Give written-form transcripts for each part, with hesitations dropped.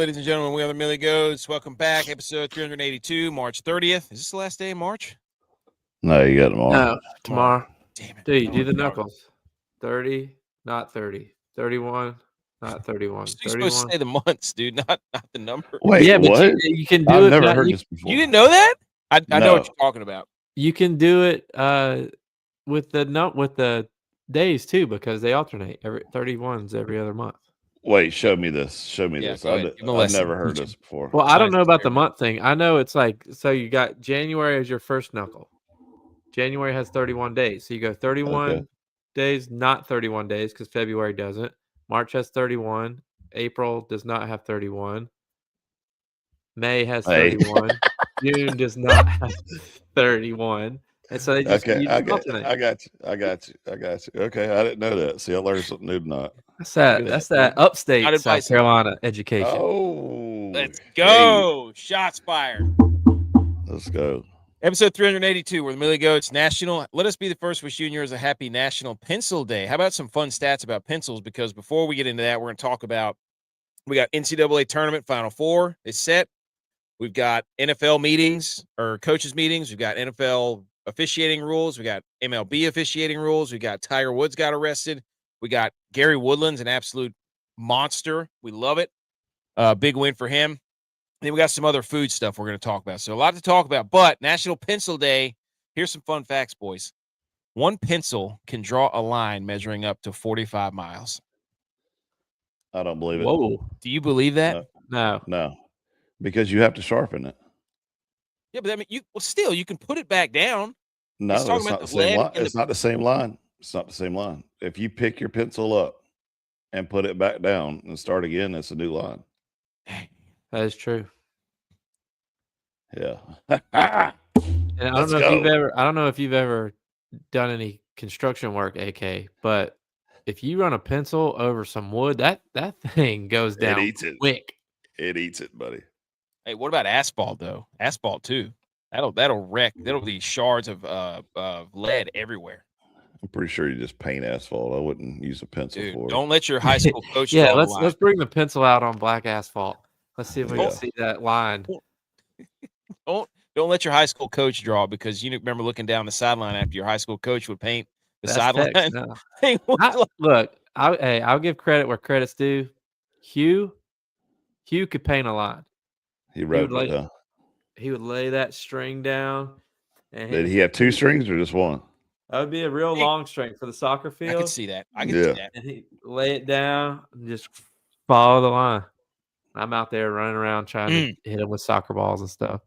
ladies and gentlemen. We are the Millie Goats. Welcome back. Episode 382, March 30th. Is this the last day of March? No, you got tomorrow. No, tomorrow. Damn it. Dude, do the knuckles. 30, not 30. 31, not 31. You're supposed to say the months, dude, not the number. Wait, yeah, what? but you can do I've it. never heard this before. You didn't know that? I know No. what you're talking about. You can do it with the days too, because they alternate. 31's every other month. Wait, show me this. Show me this. go ahead. I've never heard this before. Well, I don't know about the month thing. I know it's like, so you got January as your first knuckle. January has 31 days. So you go 31 days, not 31 days, because February doesn't. March has 31. April does not have 31. May has 31. June does not have 31. And so they just I got you. Okay, I didn't know that. See, I learned something new tonight. That's that upstate South Carolina education. Oh, let's go. Shots fired. Let's go. Episode 382, we're the Millie Goats National. Let us be the first to wish you and yours a happy National Pencil Day. How about some fun stats about pencils? Because before we get into that, we're going to talk about, we got NCAA Tournament Final Four is set. We've got NFL meetings or coaches meetings. We've got NFL officiating rules. We got MLB officiating rules. We got Tiger Woods got arrested. We got Gary Woodland's an absolute monster. We love it. Big win for him. And then we got some other food stuff we're going to talk about. So a lot to talk about. But National Pencil Day, here's some fun facts, boys. One pencil can draw a line measuring up to 45 miles. I don't believe it. Whoa. Do you believe that? No. Because you have to sharpen it. Yeah, but I mean, you can put it back down. No, it's not the same line. It's not the same line. It's not the same line. If you pick your pencil up and put it back down and start again, it's a new line. That is true. Yeah. And I don't know if you've ever done any construction work, AK, but if you run a pencil over some wood, that thing goes down quick. It eats it, buddy. Hey, what about asphalt though? Asphalt too. That'll wreck. That'll be shards of lead everywhere. I'm pretty sure you just paint asphalt. I wouldn't use a pencil for it. Don't let your high school coach. Yeah, let's bring the pencil out on black asphalt. Let's see if we can see that line. Don't let your high school coach draw, because you remember looking down the sideline after your high school coach would paint the sideline. No. Look, I'll give credit where credit's due. Hugh could paint a line. He would lay that string down. And did he have two strings or just one? That would be a real long string for the soccer field. I can see that. I can see that. And he'd lay it down and just follow the line. I'm out there running around trying to hit him with soccer balls and stuff.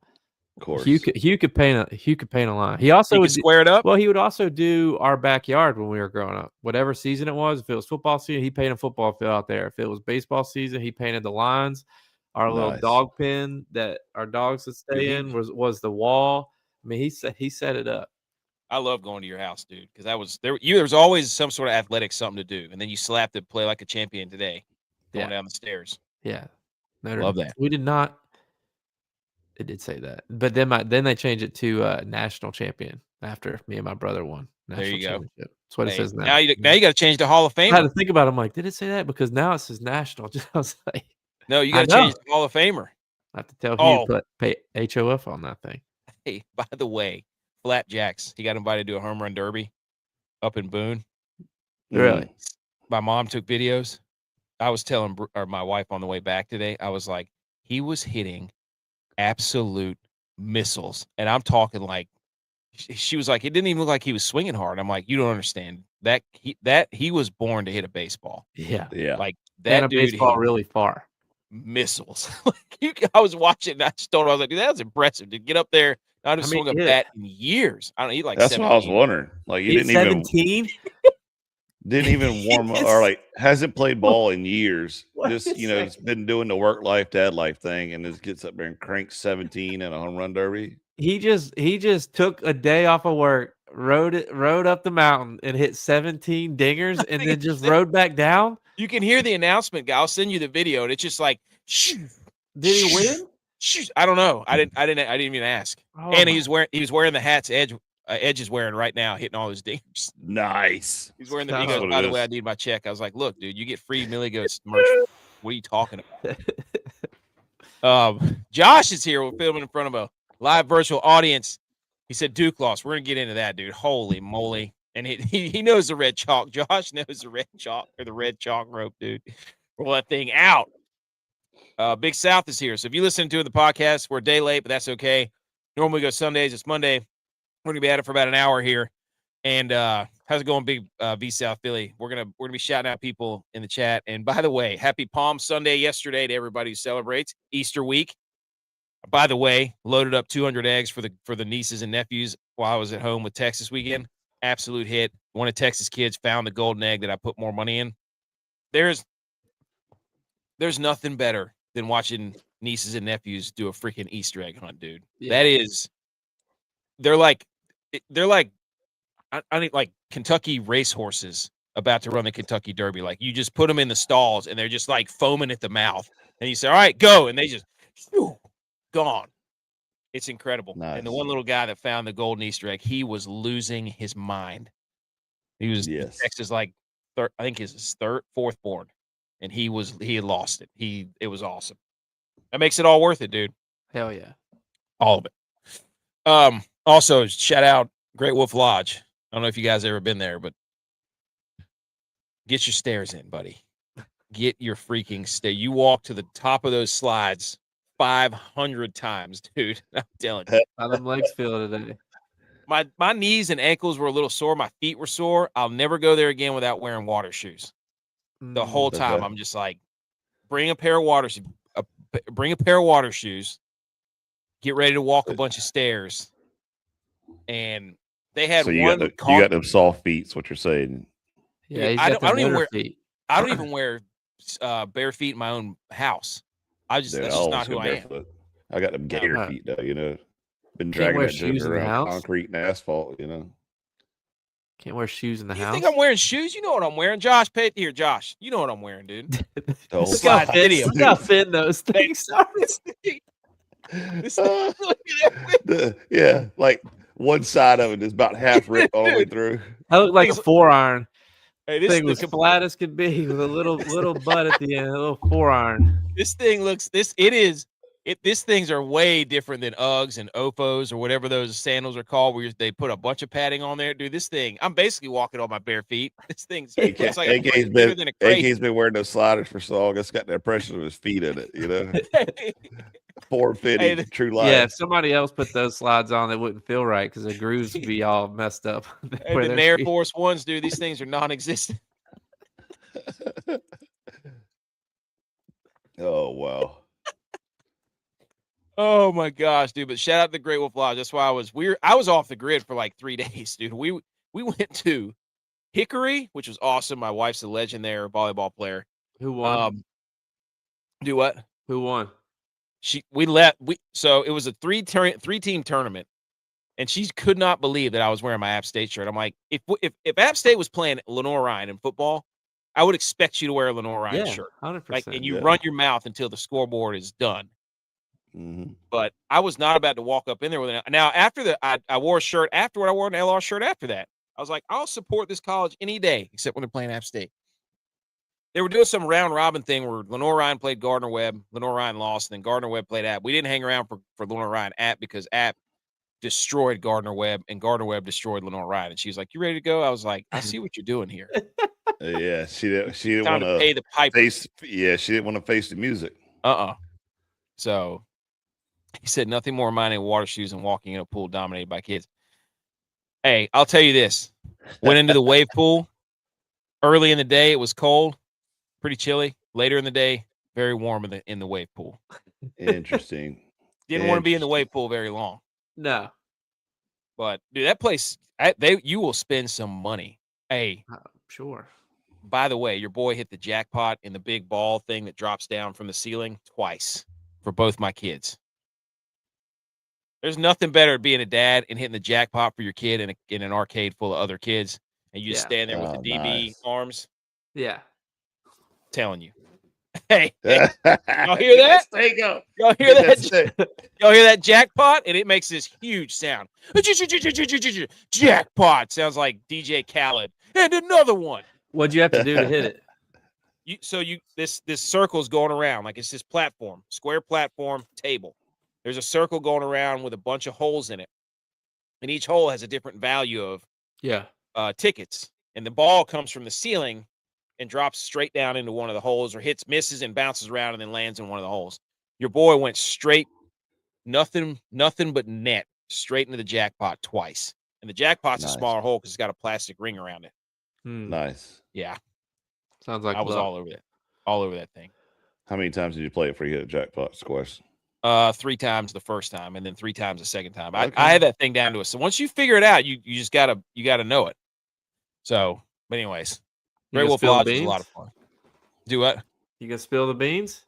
Of course. Hugh could paint a line. He also would square it up. Well, he would also do our backyard when we were growing up. Whatever season it was, if it was football season, he painted a football field out there. If it was baseball season, he painted the lines. Our little dog pen that our dogs would stay in was the wall. I mean, he set it up. I love going to your house, dude, because there was always some sort of athletic something to do, and then you slapped it, play like a champion today, going down the stairs. Yeah, love that. We did not. It did say that, but then they changed it to national champion after me and my brother won. There you go. That's what it says now. Now you got to change the Hall of Famer. I had to think about it. I'm like, did it say that? Because now it says national. I was like, no, you got to change the Hall of Famer. I have to tell Hugh to put HOF on that thing. Hey, by the way, Flapjacks, he got invited to a home run derby up in Boone. Really? My mom took videos. I was telling my wife on the way back today, I was like, he was hitting absolute missiles. And I'm talking like, she was like, it didn't even look like he was swinging hard. I'm like, you don't understand that he was born to hit a baseball. Yeah. Like that and a dude baseball really far. Missiles. I was watching and I just told her, I was like, dude, that was impressive to get up there. I just swung a bat in years. I don't know, that's 17. What I was wondering. Like he didn't 17? Didn't even warm up or like hasn't played ball in years. Just he's been doing the work life, dad life thing, and just gets up there and cranks 17 in a home run derby. He just took a day off of work, rode up the mountain and hit 17 dingers, and then just rode back down. You can hear the announcement guy. I'll send you the video, and it's just like, shoo, did he win? I don't know. I didn't even ask. Oh, and he was wearing the hats Edge is wearing right now, hitting all his dingers. Nice. He's wearing the. He goes, by the way, I need my check. I was like, look, dude, you get free Millie Goats merch. What are you talking about? Josh is here. We're filming in front of a live virtual audience. He said Duke lost. We're gonna get into that, dude. Holy moly! And he knows the red chalk. Josh knows the red chalk or the red chalk rope, dude. Roll that thing out. Big South is here. So if you listen to the podcast, we're a day late, but that's okay. Normally we go Sundays. It's Monday. We're gonna be at it for about an hour here. And how's it going, Big V South Philly? We're gonna be shouting out people in the chat. And by the way, happy Palm Sunday yesterday to everybody who celebrates Easter week. By the way, loaded up 200 eggs for the nieces and nephews while I was at home with Texas weekend. Absolute hit. One of Texas kids found the golden egg that I put more money in. There's nothing better than watching nieces and nephews do a freaking Easter egg hunt, dude. Yeah. They're like I think like Kentucky racehorses about to run the Kentucky Derby. Like you just put them in the stalls and they're just like foaming at the mouth. And you say, all right, go. And they just gone. It's incredible. Nice. And the one little guy that found the golden Easter egg, he was losing his mind. He was Texas like I think his fourth born. And he had lost it. It was awesome. That makes it all worth it, dude. Hell yeah. All of it. Also, shout out Great Wolf Lodge. I don't know if you guys ever been there, but get your stairs in, buddy. Get your freaking stair. You walk to the top of those slides 500 times, dude. I'm telling you. How them legs feel today? My knees and ankles were a little sore. My feet were sore. I'll never go there again without wearing water shoes. The whole time, I'm just like, bring a pair of water shoes. Get ready to walk a bunch of stairs. And they had so you got them soft feet. Is what you're saying? Yeah, I don't even wear bare feet in my own house. That's just not who I am. I got them gator feet though. You know, been dragging that joke around concrete and asphalt. You know, can't wear shoes in the house. You think I'm wearing shoes? You know what I'm wearing, Josh. Pay it here, Josh. You know what I'm wearing, dude. Look how thin those things are. Yeah, like one side of it is about half ripped all the way through. I look like a 4-iron. Hey, this thing was flat as could be with a little butt at the end, a little 4-iron. This thing these things are way different than Uggs and Ofos or whatever those sandals are called, where they put a bunch of padding on there. Dude, this thing, I'm basically walking on my bare feet. This thing's it's like AK's been wearing those sliders for so long. It's got the impression of his feet in it, you know. Form-fitting, true life. Yeah, if somebody else put those slides on, they wouldn't feel right because the grooves would be all messed up. And the Air Force Ones, dude, these things are non-existent. Oh, wow. Oh my gosh, dude! But shout out to the Great Wolf Lodge. That's why I was off the grid for like 3 days, dude. We went to Hickory, which was awesome. My wife's a legend there, a volleyball player. Who won? Do what? Who won? So it was a three-team tournament, and she could not believe that I was wearing my App State shirt. I'm like, if App State was playing Lenore Ryan in football, I would expect you to wear a Lenore Ryan shirt. 100%. Like, and you run your mouth until the scoreboard is done. Mm-hmm. But I was not about to walk up in there with it. Now, after I wore a shirt afterward. I wore an LR shirt after that. I was like, I'll support this college any day, except when they're playing App State. They were doing some round robin thing where Lenore Ryan played Gardner Webb. Lenore Ryan lost, and then Gardner Webb played App. We didn't hang around for Lenore Ryan App because App destroyed Gardner Webb, and Gardner Webb destroyed Lenore Ryan. And she was like, "You ready to go?" I was like, "I see what you're doing here." Yeah, she didn't want to pay the piper. Yeah, she didn't want to face the music. So he said nothing more minding water shoes and walking in a pool dominated by kids. Hey, I'll tell you this. Went into the wave pool. Early in the day, it was cold, pretty chilly. Later in the day, very warm in the wave pool. Interesting. Didn't want to be in the wave pool very long. No. But, dude, that place, you will spend some money. Hey. Sure. By the way, your boy hit the jackpot in the big ball thing that drops down from the ceiling twice for both my kids. There's nothing better than being a dad and hitting the jackpot for your kid in an arcade full of other kids, and you just stand there with the DB arms. Yeah. I'm telling you. Hey, y'all hear that? Y'all hear that? Y'all hear that jackpot? And it makes this huge sound. Jackpot sounds like DJ Khaled. And another one. What'd you have to do to hit it? this circle's going around like it's this platform, square platform table. There's a circle going around with a bunch of holes in it, and each hole has a different value of tickets. And the ball comes from the ceiling and drops straight down into one of the holes, or misses and bounces around and then lands in one of the holes. Your boy went straight, nothing but net, straight into the jackpot twice. And the jackpot's a smaller hole because it's got a plastic ring around it. Nice. Yeah. Sounds like I was all over that thing. How many times did you play it before you hit a jackpot, Squash? 3 times the first time, and then 3 times the second time. Okay. I had that thing down to it. So once you figure it out, you just gotta know it. So, but anyways, Great Wolf Lodge was a lot of fun. Do what? You gonna spill the beans?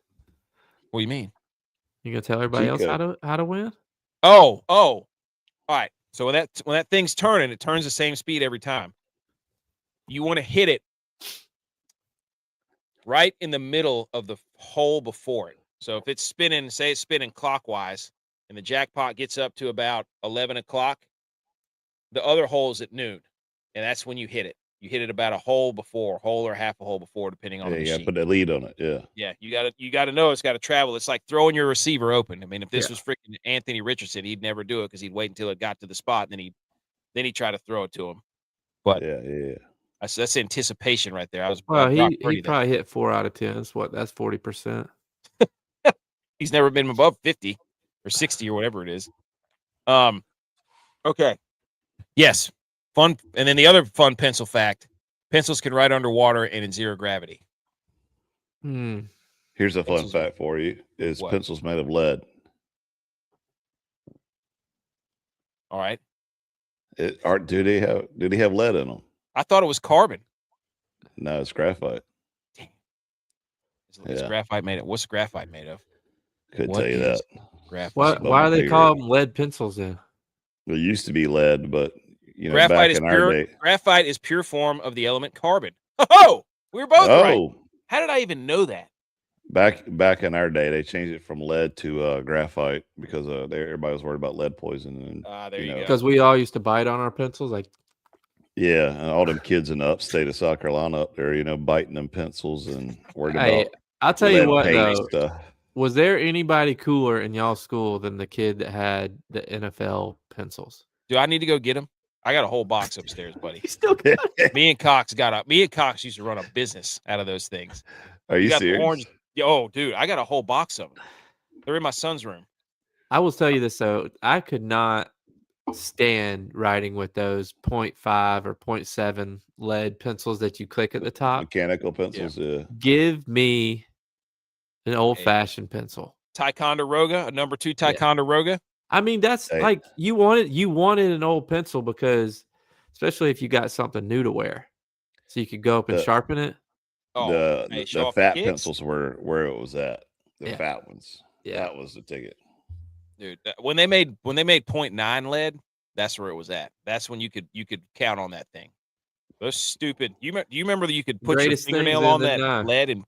What do you mean? You gonna tell everybody else how to win? Oh, all right. So when that thing's turning, it turns the same speed every time. You want to hit it right in the middle of the hole before it. So if it's spinning, say it's spinning clockwise, and the jackpot gets up to about 11 o'clock, the other hole's at noon, and that's when you hit it. You hit it about a hole or half a hole before, depending on the machine. You got to put a lead on it. Yeah. Yeah, you got to know it's got to travel. It's like throwing your receiver open. I mean, if this was freaking Anthony Richardson, he'd never do it because he'd wait until it got to the spot, and then he'd try to throw it to him. But that's anticipation right there. He probably hit 4 out of 10. That's 40%. He's never been above 50 or 60 or whatever it is. Okay. Yes. Fun. And then the other fun pencil fact, pencils can ride underwater and in zero gravity. Here's a fun fact for you. Is pencils made of lead. All right. Do they have lead in them? I thought it was carbon. No, it's graphite. Damn. Is graphite made of? What's graphite made of? Couldn't tell you that. Graphite. Why do they call them lead pencils then? It used to be lead, but graphite is pure. Graphite is pure form of the element carbon. Oh, we were both right. How did I even know that? Back in our day, they changed it from lead to graphite because everybody was worried about lead poisoning. And there you go. Because we all used to bite on our pencils, like. Yeah, and all them kids in the upstate of South Carolina up there, biting them pencils and worried about. I'll tell you what, though. Stuff. Was there anybody cooler in y'all's school than the kid that had the NFL pencils? Do I need to go get them? I got a whole box upstairs, buddy. You still got it? Me and Cox used to run a business out of those things. Are you serious? Orange. Oh, dude, I got a whole box of them. They're in my son's room. I will tell you this, though. I could not stand writing with those 0.5 or 0.7 lead pencils that you click at the top. Mechanical pencils, yeah. Give me an old-fashioned pencil. Ticonderoga, a number 2 Ticonderoga. I mean, that's like you wanted an old pencil because, especially if you got something new to wear, so you could go up and sharpen it. The fat pencils were where it was at. The fat ones. Yeah, that was the ticket. Dude, when they made 0.9 lead, that's where it was at. That's when you could count on that thing. Those stupid. You remember that you could put your fingernail on that lead and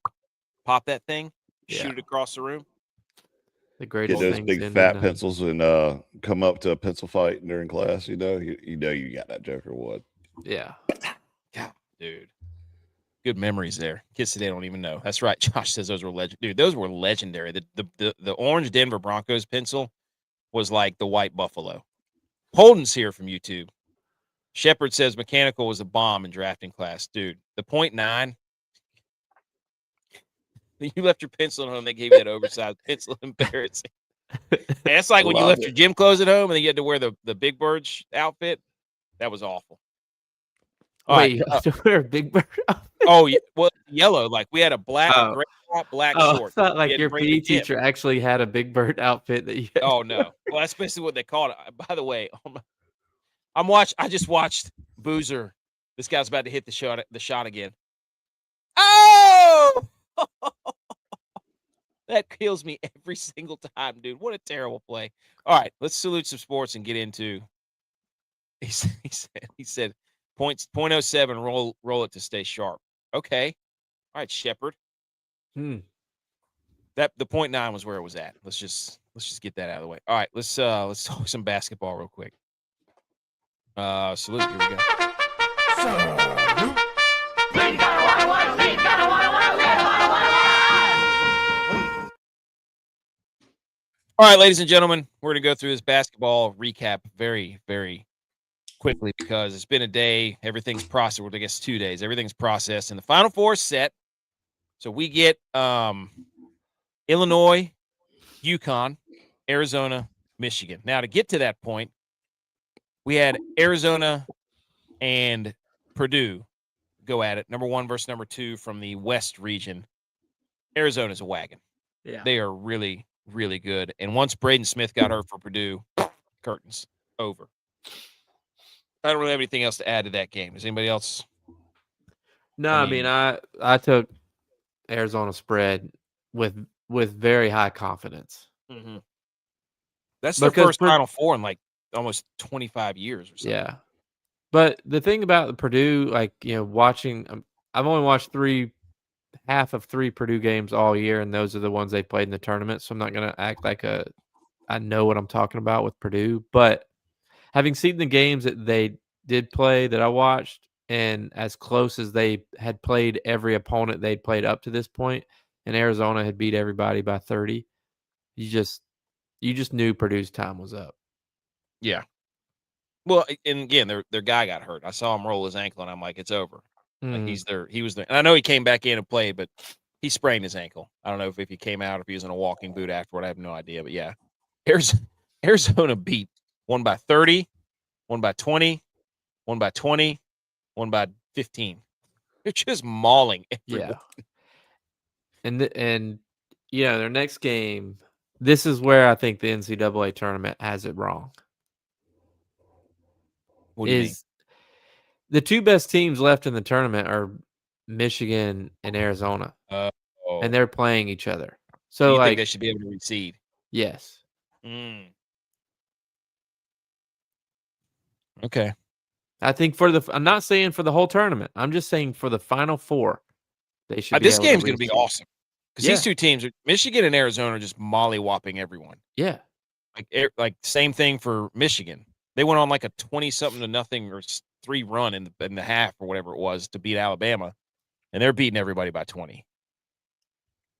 pop that thing, shoot it across the room. The greatest. Get those big fat pencils and come up to a pencil fight during class. You know you got that Joker wood. Yeah. Yeah, dude. Good memories there. Kids today don't even know. That's right. Josh says those were legendary. Dude, those were legendary. The orange Denver Broncos pencil was like the white buffalo. Holden's here from YouTube. Shepard says mechanical was a bomb in drafting class. Dude, the 0.9. You left your pencil at home. They gave you that oversized pencil. Embarrassing. That's like when you left your gym clothes at home and then you had to wear the Big Bird outfit. That was awful. Wait, you have to wear a Big Bird outfit? Oh, yeah. Well, yellow. Like we had a black short. I thought like your PE teacher actually had a Big Bird outfit that you had. Oh, no. Well, that's basically what they called it. By the way, I just watched Boozer. This guy's about to hit the shot again. Oh! That kills me every single time, dude. What a terrible play. All right, let's salute some sports and get into. He said 0.07, roll it to stay sharp. Okay. All right, Shepard. That the 0.9 was where it was at. Let's just get that out of the way. All right, let's talk some basketball real quick. Salute. Here we go. All right, ladies and gentlemen, we're going to go through this basketball recap very, very quickly because it's been a day. Everything's processed. Well, I guess 2 days. Everything's processed, and the Final Four is set. So we get Illinois, UConn, Arizona, Michigan. Now, to get to that point, we had Arizona and Purdue go at it. Number 1 versus number 2 from the West region. Arizona's a wagon. Yeah. They are really, really good. And once Braden Smith got hurt for Purdue, curtains over. I don't really have anything else to add to that game. Does anybody else? No, I mean I took Arizona spread with very high confidence. Mm-hmm. That's their first Final Four in like almost 25 years or something. Yeah. But the thing about the Purdue, like, watching, I've only watched half of 3 Purdue games all year, and those are the ones they played in the tournament. So I'm not going to act like I know what I'm talking about with Purdue. But having seen the games that they did play that I watched, and as close as they had played every opponent they'd played up to this point, and Arizona had beat everybody by 30, you just knew Purdue's time was up. Yeah. Well, and again, their guy got hurt. I saw him roll his ankle, and I'm like, it's over. Like he was there. And I know he came back in and played, but he sprained his ankle. I don't know if he came out, if he was in a walking boot afterward. I have no idea. But yeah, Arizona beat 1 by 30, 1 by 20, 1 by 20, 1 by 15. They're just mauling everyone. Yeah. And their next game, this is where I think the NCAA tournament has it wrong. What do you mean? The 2 best teams left in the tournament are Michigan and Arizona, and they're playing each other. So you think they should be able to reseed? Yes. Okay. I think I'm not saying for the whole tournament. I'm just saying for the Final Four, they should. This game's going to be awesome because these 2 teams, Michigan and Arizona, are just mollywhopping everyone. Yeah. Like same thing for Michigan. They went on like a 20-something to nothing or 3 run in the half or whatever it was to beat Alabama, and they're beating everybody by 20.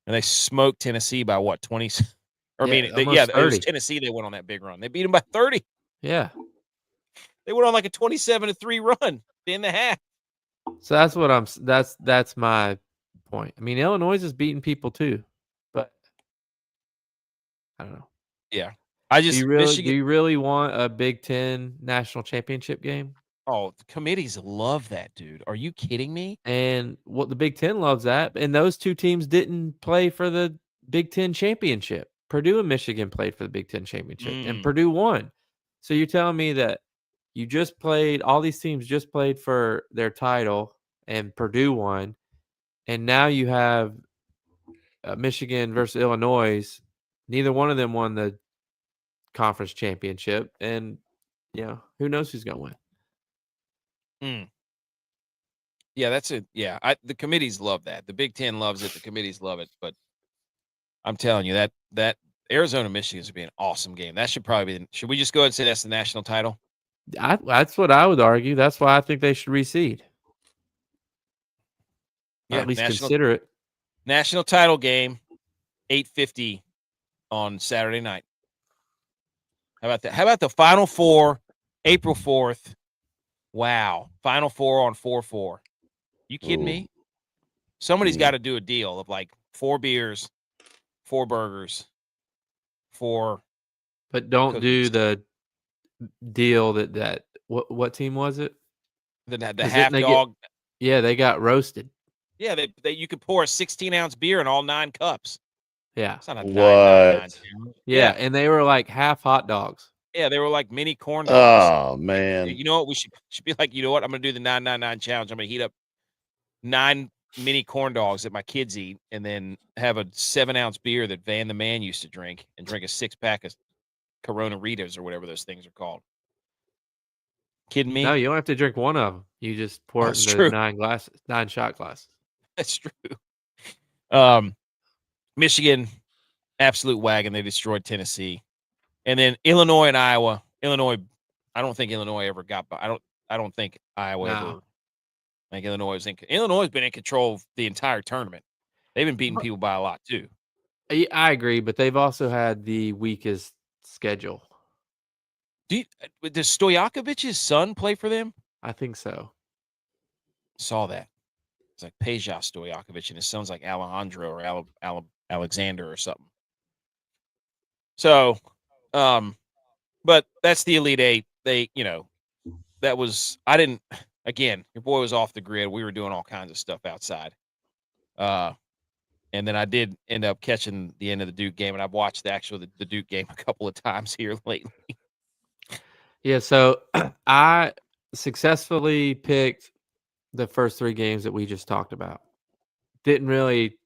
And they smoked Tennessee by what, 20? Or it was Tennessee. They went on that big run. They beat them by 30. Yeah. They went on like a 27-3 run in the half. So that's my point. I mean, Illinois is beating people too, but I don't know. Yeah. Do you really want a Big Ten national championship game? Oh, the committees love that, dude. Are you kidding me? And what the Big Ten loves that. And those 2 teams didn't play for the Big Ten championship. Purdue and Michigan played for the Big Ten championship, and Purdue won. So you're telling me that all these teams just played for their title, and Purdue won, and now you have Michigan versus Illinois. Neither one of them won the conference championship, and who knows who's going to win. Yeah, that's it. Yeah, the committees love that. The Big Ten loves it. The committees love it. But I'm telling you that Arizona Michigan is going to be an awesome game. That should probably be. Should we just go ahead and say that's the national title? That's what I would argue. That's why I think they should reseed. Yeah, at least consider it. National title game, 8:50 on Saturday night. How about that? How about the Final Four, April 4th? Wow, Final Four on 4/4. You kidding me? Somebody's got to do a deal of like 4 beers, 4 burgers, 4. But don't do the deal that what team was it? The half dog. They got roasted. Yeah, you could pour a 16-ounce beer in all 9 cups. Yeah. It's not a $9.99. Yeah, and they were like half hot dogs. Yeah, they were like mini corn dogs. Oh man! You know what? We should be like, you know what? I'm gonna do the 9.99 challenge. I'm gonna heat up 9 mini corn dogs that my kids eat, and then have a 7-ounce beer that Van the Man used to drink, and drink a 6-pack of Corona Ritas or whatever those things are called. Kidding me? No, you don't have to drink one of them. You just pour it into 9 shot glasses. That's true. Michigan, absolute wagon. They destroyed Tennessee. And then Illinois and Iowa. Illinois, I don't think Illinois ever got by. I don't think Iowa ever. I think Illinois has been in control of the entire tournament. They've been beating people by a lot too. I agree, but they've also had the weakest schedule. Does Stojakovic's son play for them? I think so. Saw that. It's like Peja Stojakovic, and his son's like Alejandro or Alexander or something. So, but that's the Elite Eight. They, that was, again, your boy was off the grid. We were doing all kinds of stuff outside. And then I did end up catching the end of the Duke game, and I've watched the Duke game a couple of times here lately. Yeah, so I successfully picked the first 3 games that we just talked about. Didn't really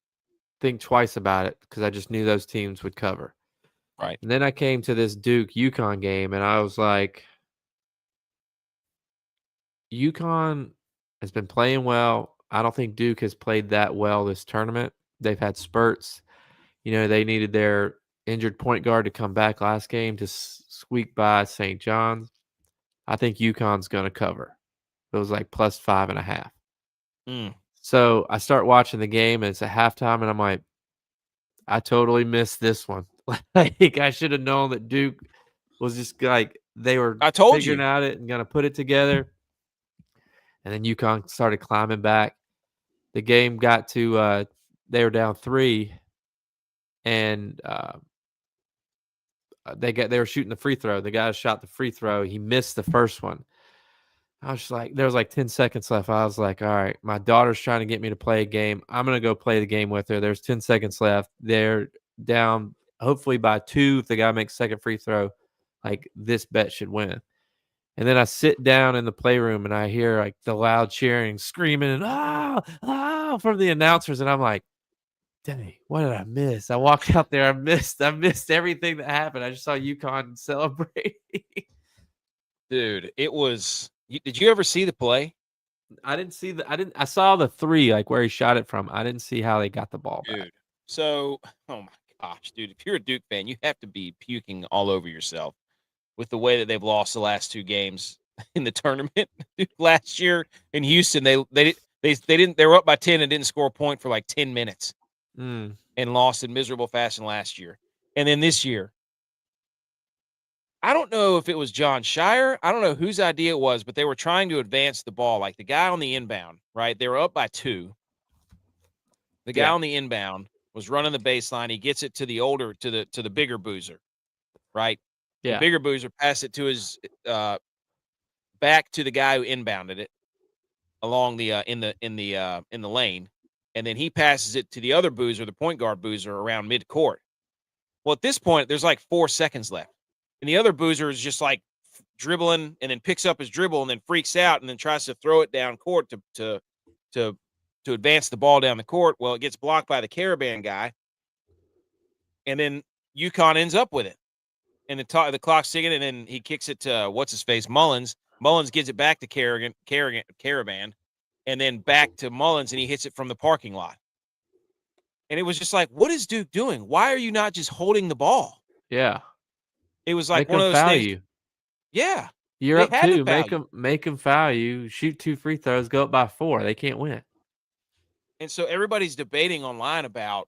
think twice about it because I just knew those teams would cover. Right. And then I came to this Duke UConn game, and I was like, UConn has been playing well. I don't think Duke has played that well this tournament. They've had spurts. They needed their injured point guard to come back last game to squeak by St. John's. I think UConn's going to cover. It was like plus 5.5. So I start watching the game, and it's at halftime, and I'm like, I totally missed this one. Like, I should have known that Duke was just like, they were figuring out it and going to put it together. And then UConn started climbing back. The game got to they were down 3, and they were shooting the free throw. The guy shot the free throw. He missed the first one. I was just like, there was like 10 seconds left. I was like, all right, my daughter's trying to get me to play a game. I'm going to go play the game with her. There's 10 seconds left. They're down hopefully by 2. If the guy makes second free throw, like, this bet should win. And then I sit down in the playroom and I hear like the loud cheering, screaming, and from the announcers. And I'm like, dang, what did I miss? I walked out there. I missed everything that happened. I just saw UConn celebrate. Dude, it was. Did you ever see the play? I saw the 3, like where he shot it from. I didn't see how they got the ball back. So, oh my gosh, dude, if you're a Duke fan, you have to be puking all over yourself with the way that they've lost the last 2 games in the tournament. Last year in Houston, they were up by 10 and didn't score a point for like 10 minutes and lost in miserable fashion last year. And then this year, I don't know if it was John Shire. I don't know whose idea it was, but they were trying to advance the ball. Like the guy on the inbound, right? They were up by 2. The guy on the inbound was running the baseline. He gets it to the bigger boozer, right? Yeah. The bigger boozer passed it to his back to the guy who inbounded it along the in the lane, and then he passes it to the other boozer, the point guard boozer, around midcourt. Well, at this point, there's like 4 seconds left. And the other boozer is just like dribbling and then picks up his dribble and then freaks out and then tries to throw it down court to advance the ball down the court. Well, it gets blocked by the Caravan guy. And then UConn ends up with it. And the clock's ticking, and then he kicks it to what's-his-face, Mullins. Mullins gives it back to Caravan, and then back to Mullins, and he hits it from the parking lot. And it was just like, what is Duke doing? Why are you not just holding the ball? Yeah. It was like one of those things. You. Yeah. You're up 2. Make them foul you. Shoot 2 free throws. Go up by 4. They can't win. And so everybody's debating online about,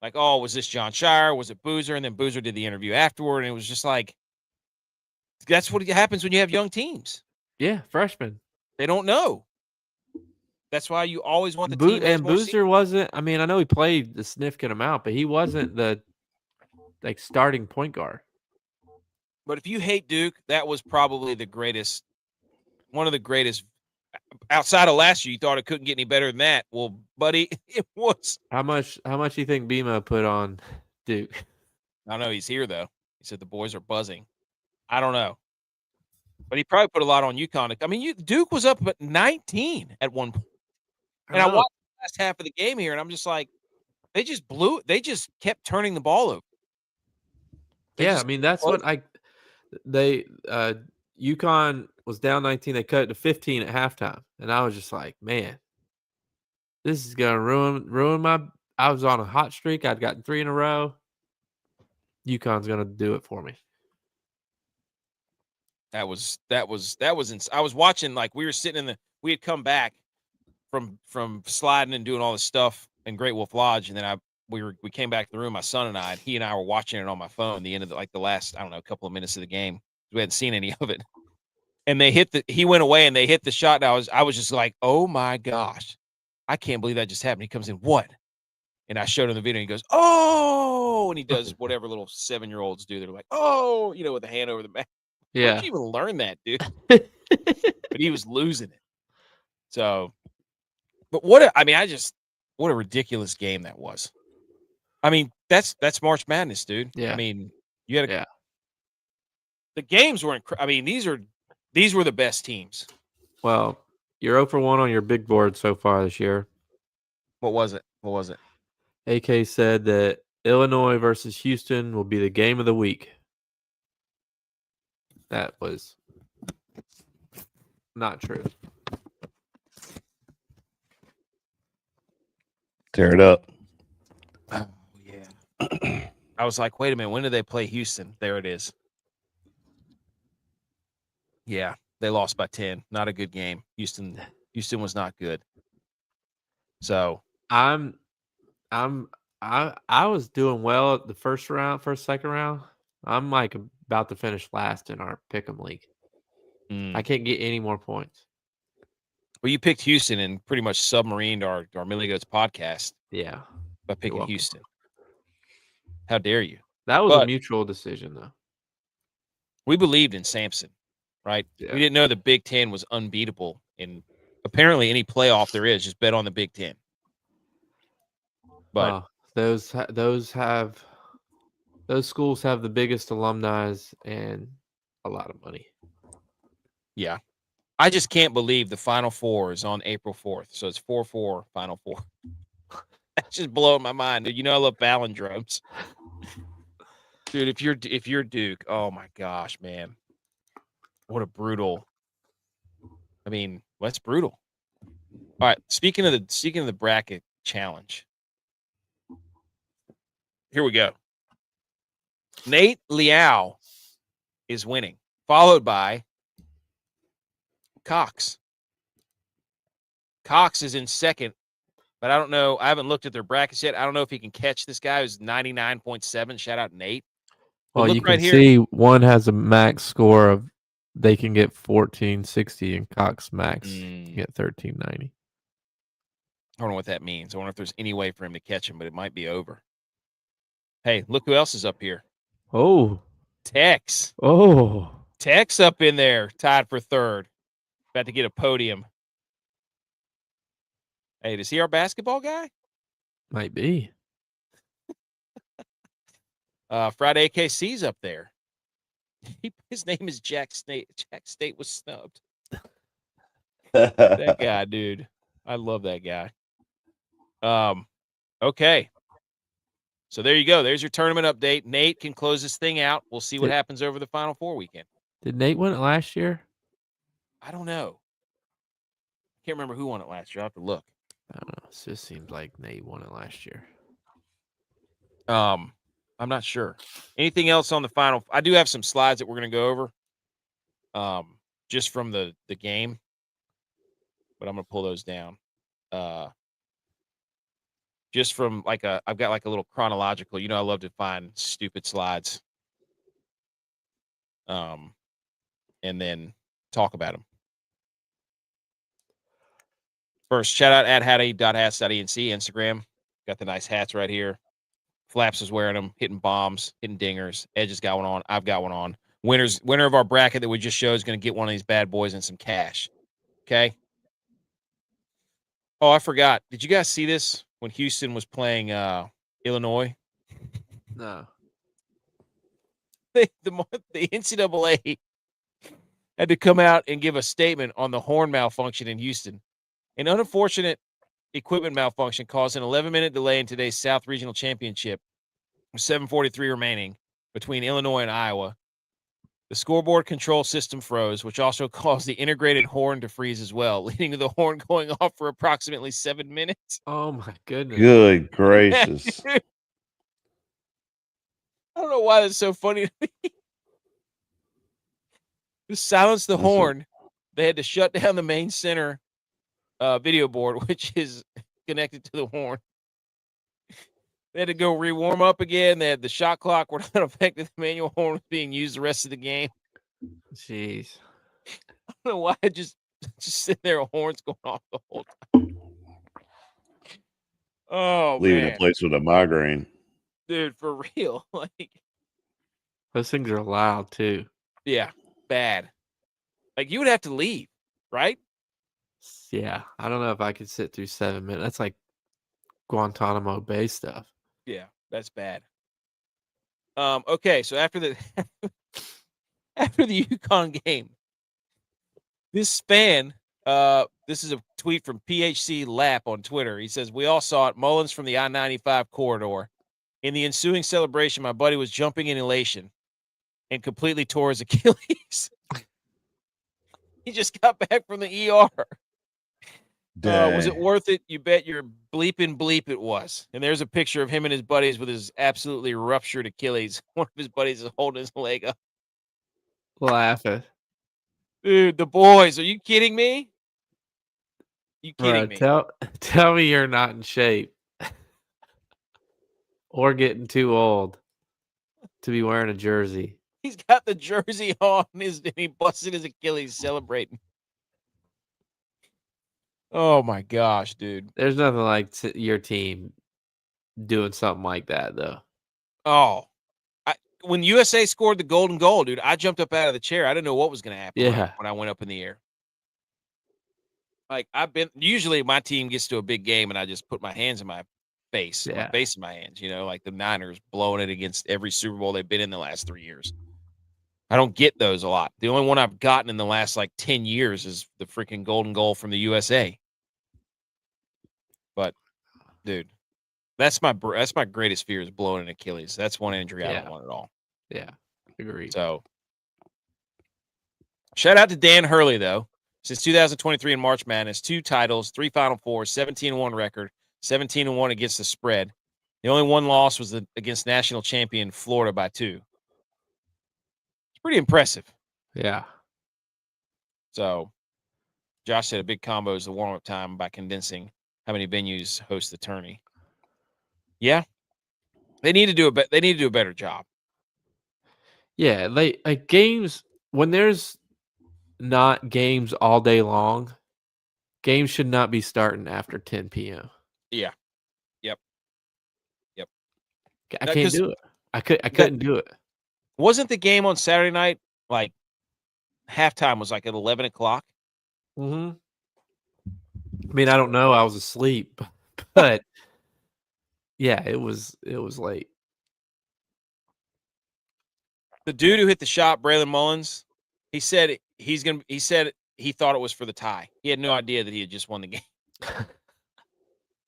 like, oh, was this John Shire? Was it Boozer? And then Boozer did the interview afterward, and it was just like, that's what happens when you have young teams. Yeah, freshmen. They don't know. That's why you always want the team. And Boozer wasn't. I mean, I know he played a significant amount, but he wasn't the starting point guard. But if you hate Duke, that was probably one of the greatest. Outside of last year, you thought it couldn't get any better than that. Well, buddy, it was. How much do you think Bima put on Duke? I don't know. He's here, though. He said the boys are buzzing. I don't know. But he probably put a lot on UConn. I mean, Duke was up at 19 at one point. And I watched the last half of the game here, and I'm just like, they just kept turning the ball over. I mean, that's what UConn was down 19. They cut it to 15 at halftime. And I was just like, man, this is going to ruin my – I was on a hot streak. I'd gotten 3 in a row. UConn's going to do it for me. That was I was watching, like, we were sitting we had come back from sliding and doing all this stuff in Great Wolf Lodge, and then we came back to the room, my son and I, and he and I were watching it on my phone. The end of the last, I don't know, couple of minutes of the game. We hadn't seen any of it, and he went away and they hit the shot. And I was just like, oh my gosh, I can't believe that just happened. He comes in, what? And I showed him the video. And he goes, oh, and he does whatever little 7-year-olds do. They're like, oh, with the hand over the back. Yeah. Where'd you even learn that, dude? But he was losing it. So, but what a ridiculous game that was. I mean, that's March Madness, dude. Yeah. I mean, you had the games were I mean, these were the best teams. Well, you're 0 for 1 on your big board so far this year. What was it? AK said that Illinois versus Houston will be the game of the week. That was not true. Tear it up. Oh, yeah. I was like, wait a minute. When did they play Houston? There it is. Yeah, they lost by 10. Not a good game. Houston was not good. So I was doing well at the second round. I'm like about to finish last in our pick'em league. I can't get any more points. Well, you picked Houston and pretty much submarined our Millie Goats podcast. Yeah, by picking Houston. How dare you? That was a mutual decision, though. We believed in Sampson, right? Yeah. We didn't know the Big Ten was unbeatable in apparently any playoff there is. Just bet on the Big Ten. But those schools have the biggest alumni and a lot of money. Yeah. I just can't believe the Final Four is on April 4th. So it's 4-4 Final Four. That's just blowing my mind. Dude, I love palindromes. Dude, if you're Duke, oh my gosh, man. What a brutal. I mean, that's brutal. All right, speaking of the bracket challenge. Here we go. Nate Liao is winning, followed by Cox. Cox is in second, but I don't know. I haven't looked at their brackets yet. I don't know if he can catch this guy who's 99.7. Shout out Nate. Well, you can see one has a max score of they can get 1460 and Cox max can get 1390. I don't know what that means. I wonder if there's any way for him to catch him, but it might be over. Hey, look who else is up here. Oh. Tex. Oh. Tex up in there, tied for third. About to get a podium. Hey, is he our basketball guy? Might be. Friday AKC's up there. His name is Jack State. Jack State was snubbed. That guy, dude. I love that guy. Okay. So there you go. There's your tournament update. Nate can close this thing out. We'll see what happens over the Final Four weekend. Did Nate win it last year? I don't know. Can't remember who won it last year. I'll have to look. I don't know. It just seems like Nate won it last year. I'm not sure. Anything else on the final? I do have some slides that we're going to go over. Just from the game. But I'm going to pull those down. Just from I've got like a little chronological. I love to find stupid slides. And then talk about them. First, shout out at hattie.hats.enc Instagram. Got the nice hats right here. Flaps is wearing them, hitting bombs, hitting dingers. Edge has got one on. I've got one on. Winner of our bracket that we just showed is going to get one of these bad boys and some cash. Okay. Oh, I forgot. Did you guys see this when Houston was playing Illinois? No. The NCAA had to come out and give a statement on the horn malfunction in Houston. An unfortunate equipment malfunction caused an 11-minute delay in today's South Regional Championship, with 7:43 remaining between Illinois and Iowa. The scoreboard control system froze, which also caused the integrated horn to freeze as well, leading to the horn going off for approximately 7 minutes. Oh, my goodness. Good gracious. I don't know why that's so funny to me. To silence the horn, they had to shut down the main center video board, which is connected to the horn. They had to go re-warm up again. They had the shot clock were not affected. The manual horn was being used the rest of the game. Jeez. I don't know why. Just sit there, horns going off the whole time. Oh, Leaving man. a place with a migraine. Dude, for real. Like, those things are loud too. Yeah, bad. Like, you would have to leave, right? Yeah, I don't know if I could sit through 7 minutes. That's like Guantanamo Bay stuff. Yeah, that's bad. Okay, so after the after the UConn game, this fan, this is a tweet from PHC Lap on Twitter. He says, "We all saw it. Mullins from the I-95 corridor. In the ensuing celebration, my buddy was jumping in elation and completely tore his Achilles. He just got back from the ER. Was it worth it? You bet your bleeping bleep it was." And there's a picture of him and his buddies with his absolutely ruptured Achilles. One of his buddies is holding his leg up. Laughing. Dude, the boys. Are you kidding me? You kidding me? Tell me you're not in shape or getting too old to be wearing a jersey. He's got the jersey on and he busted his Achilles celebrating. Oh my gosh, dude. There's nothing like your team doing something like that, though. Oh, when USA scored the golden goal, dude, I jumped up out of the chair. I didn't know what was going to happen when I went up in the air. Like, usually my team gets to a big game and I just put my hands in my face, my face in my hands, like the Niners blowing it against every Super Bowl they've been in the last 3 years. I don't get those a lot. The only one I've gotten in the last 10 years is the freaking golden goal from the USA. But, dude, that's my greatest fear is blowing an Achilles. That's one injury I don't want at all. Yeah, agreed. So, shout out to Dan Hurley, though. Since 2023 in March Madness, 2 titles, 3 Final Fours, 17-1 record, 17-1 against the spread. The only one loss was against national champion Florida by 2. It's pretty impressive. Yeah. So, Josh said a big combo is the warm-up time by condensing how many venues host the tourney. Yeah, they need to do a better job. Yeah, like games when there's not games all day long. Games should not be starting after 10 p.m. Yeah. Yep. I can't do it. I couldn't do it. Wasn't the game on Saturday night halftime was at 11 o'clock? Mm-hmm. I mean, I don't know. I was asleep, but yeah, it was late. The dude who hit the shot, Braylon Mullins, he said he thought it was for the tie. He had no idea that he had just won the game.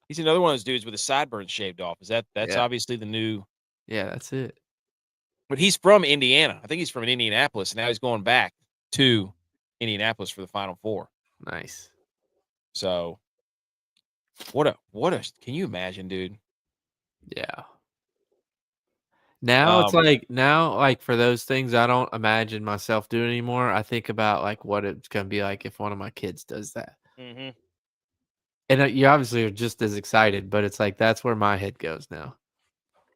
He's another one of those dudes with his sideburns shaved off. That's obviously the new. Yeah, that's it. But he's from Indiana. I think he's from Indianapolis. And now he's going back to Indianapolis for the Final Four. Nice. So, what a can you imagine, dude? Yeah. Now it's like for those things I don't imagine myself doing anymore. I think about what it's gonna be like if one of my kids does that. Mm-hmm. And you obviously are just as excited, but it's that's where my head goes now.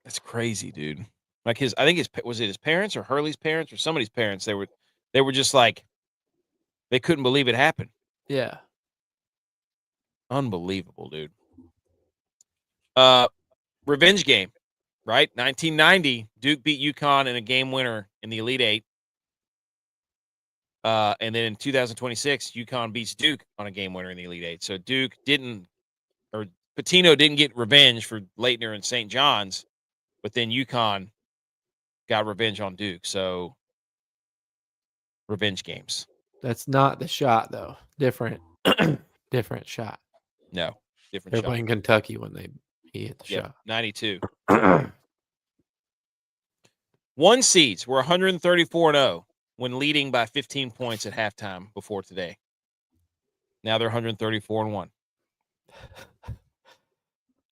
That's crazy, dude. I think was it his parents or Hurley's parents or somebody's parents? They were just they couldn't believe it happened. Yeah. Unbelievable, dude. Revenge game, right? 1990, Duke beat UConn in a game winner in the Elite Eight. And then in 2026, UConn beats Duke on a game winner in the Elite Eight. So Duke Pitino didn't get revenge for Leitner and St. John's, but then UConn got revenge on Duke. So revenge games. That's not the shot though. Different shot. No, different They're shot. playing Kentucky when he hit the shot. 92. 1 seeds were 134-0 when leading by 15 points at halftime before today. Now they're 134-1.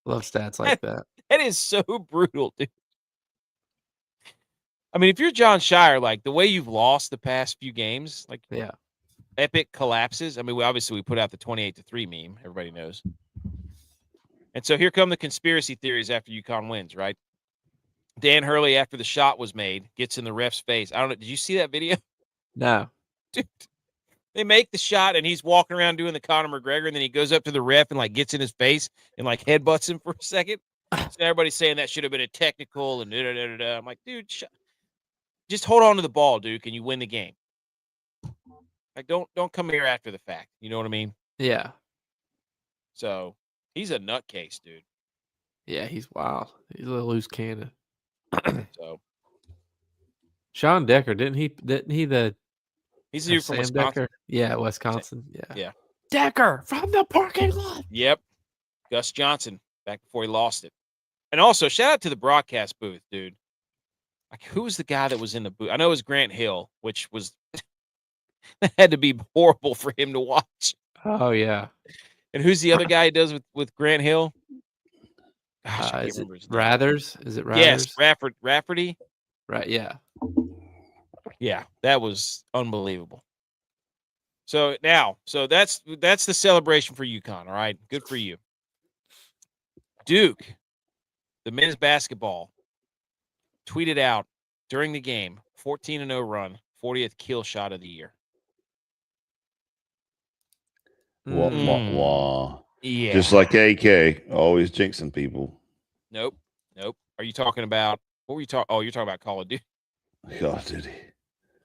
Love stats like that. That is so brutal, dude. I mean, if you're John Shire, the way you've lost the past few games, epic collapses. I mean, we put out the 28-3 meme. Everybody knows. And so here come the conspiracy theories after UConn wins, right? Dan Hurley, after the shot was made, gets in the ref's face. I don't know. Did you see that video? No. Dude, they make the shot, and he's walking around doing the Conor McGregor, and then he goes up to the ref and, like, gets in his face and, like, headbutts him for a second. So everybody's saying that should have been a technical and da-da-da-da-da. I'm like, dude, just hold on to the ball, Duke, and you win the game. Like, don't come here after the fact. You know what I mean? Yeah. So he's a nutcase, dude. Yeah, he's wild. He's a loose cannon. So Sean Decker, didn't he the he's a dude from Sam Wisconsin. Decker? Yeah, Wisconsin. Yeah. Yeah. Decker from the parking lot. Yep. Gus Johnson back before he lost it. And also, shout out to the broadcast booth, dude. Like, who was the guy that was in the booth? I know it was Grant Hill, which was that had to be horrible for him to watch. Oh yeah. And who's the other guy he does with Grant Hill? Gosh, I can't Is it remember his name. Rathers? Is it Rathers? Yes, Rafferty. Right, yeah. Yeah, that was unbelievable. So that's the celebration for UConn, all right? Good for you. Duke, the men's basketball, tweeted out during the game, 14-0 run, 40th kill shot of the year. Wah, wah, wah. Yeah. Just like AK, always jinxing people. Nope. Are you talking about what were you talking? Oh, you're talking about Call of Duty. God, did he?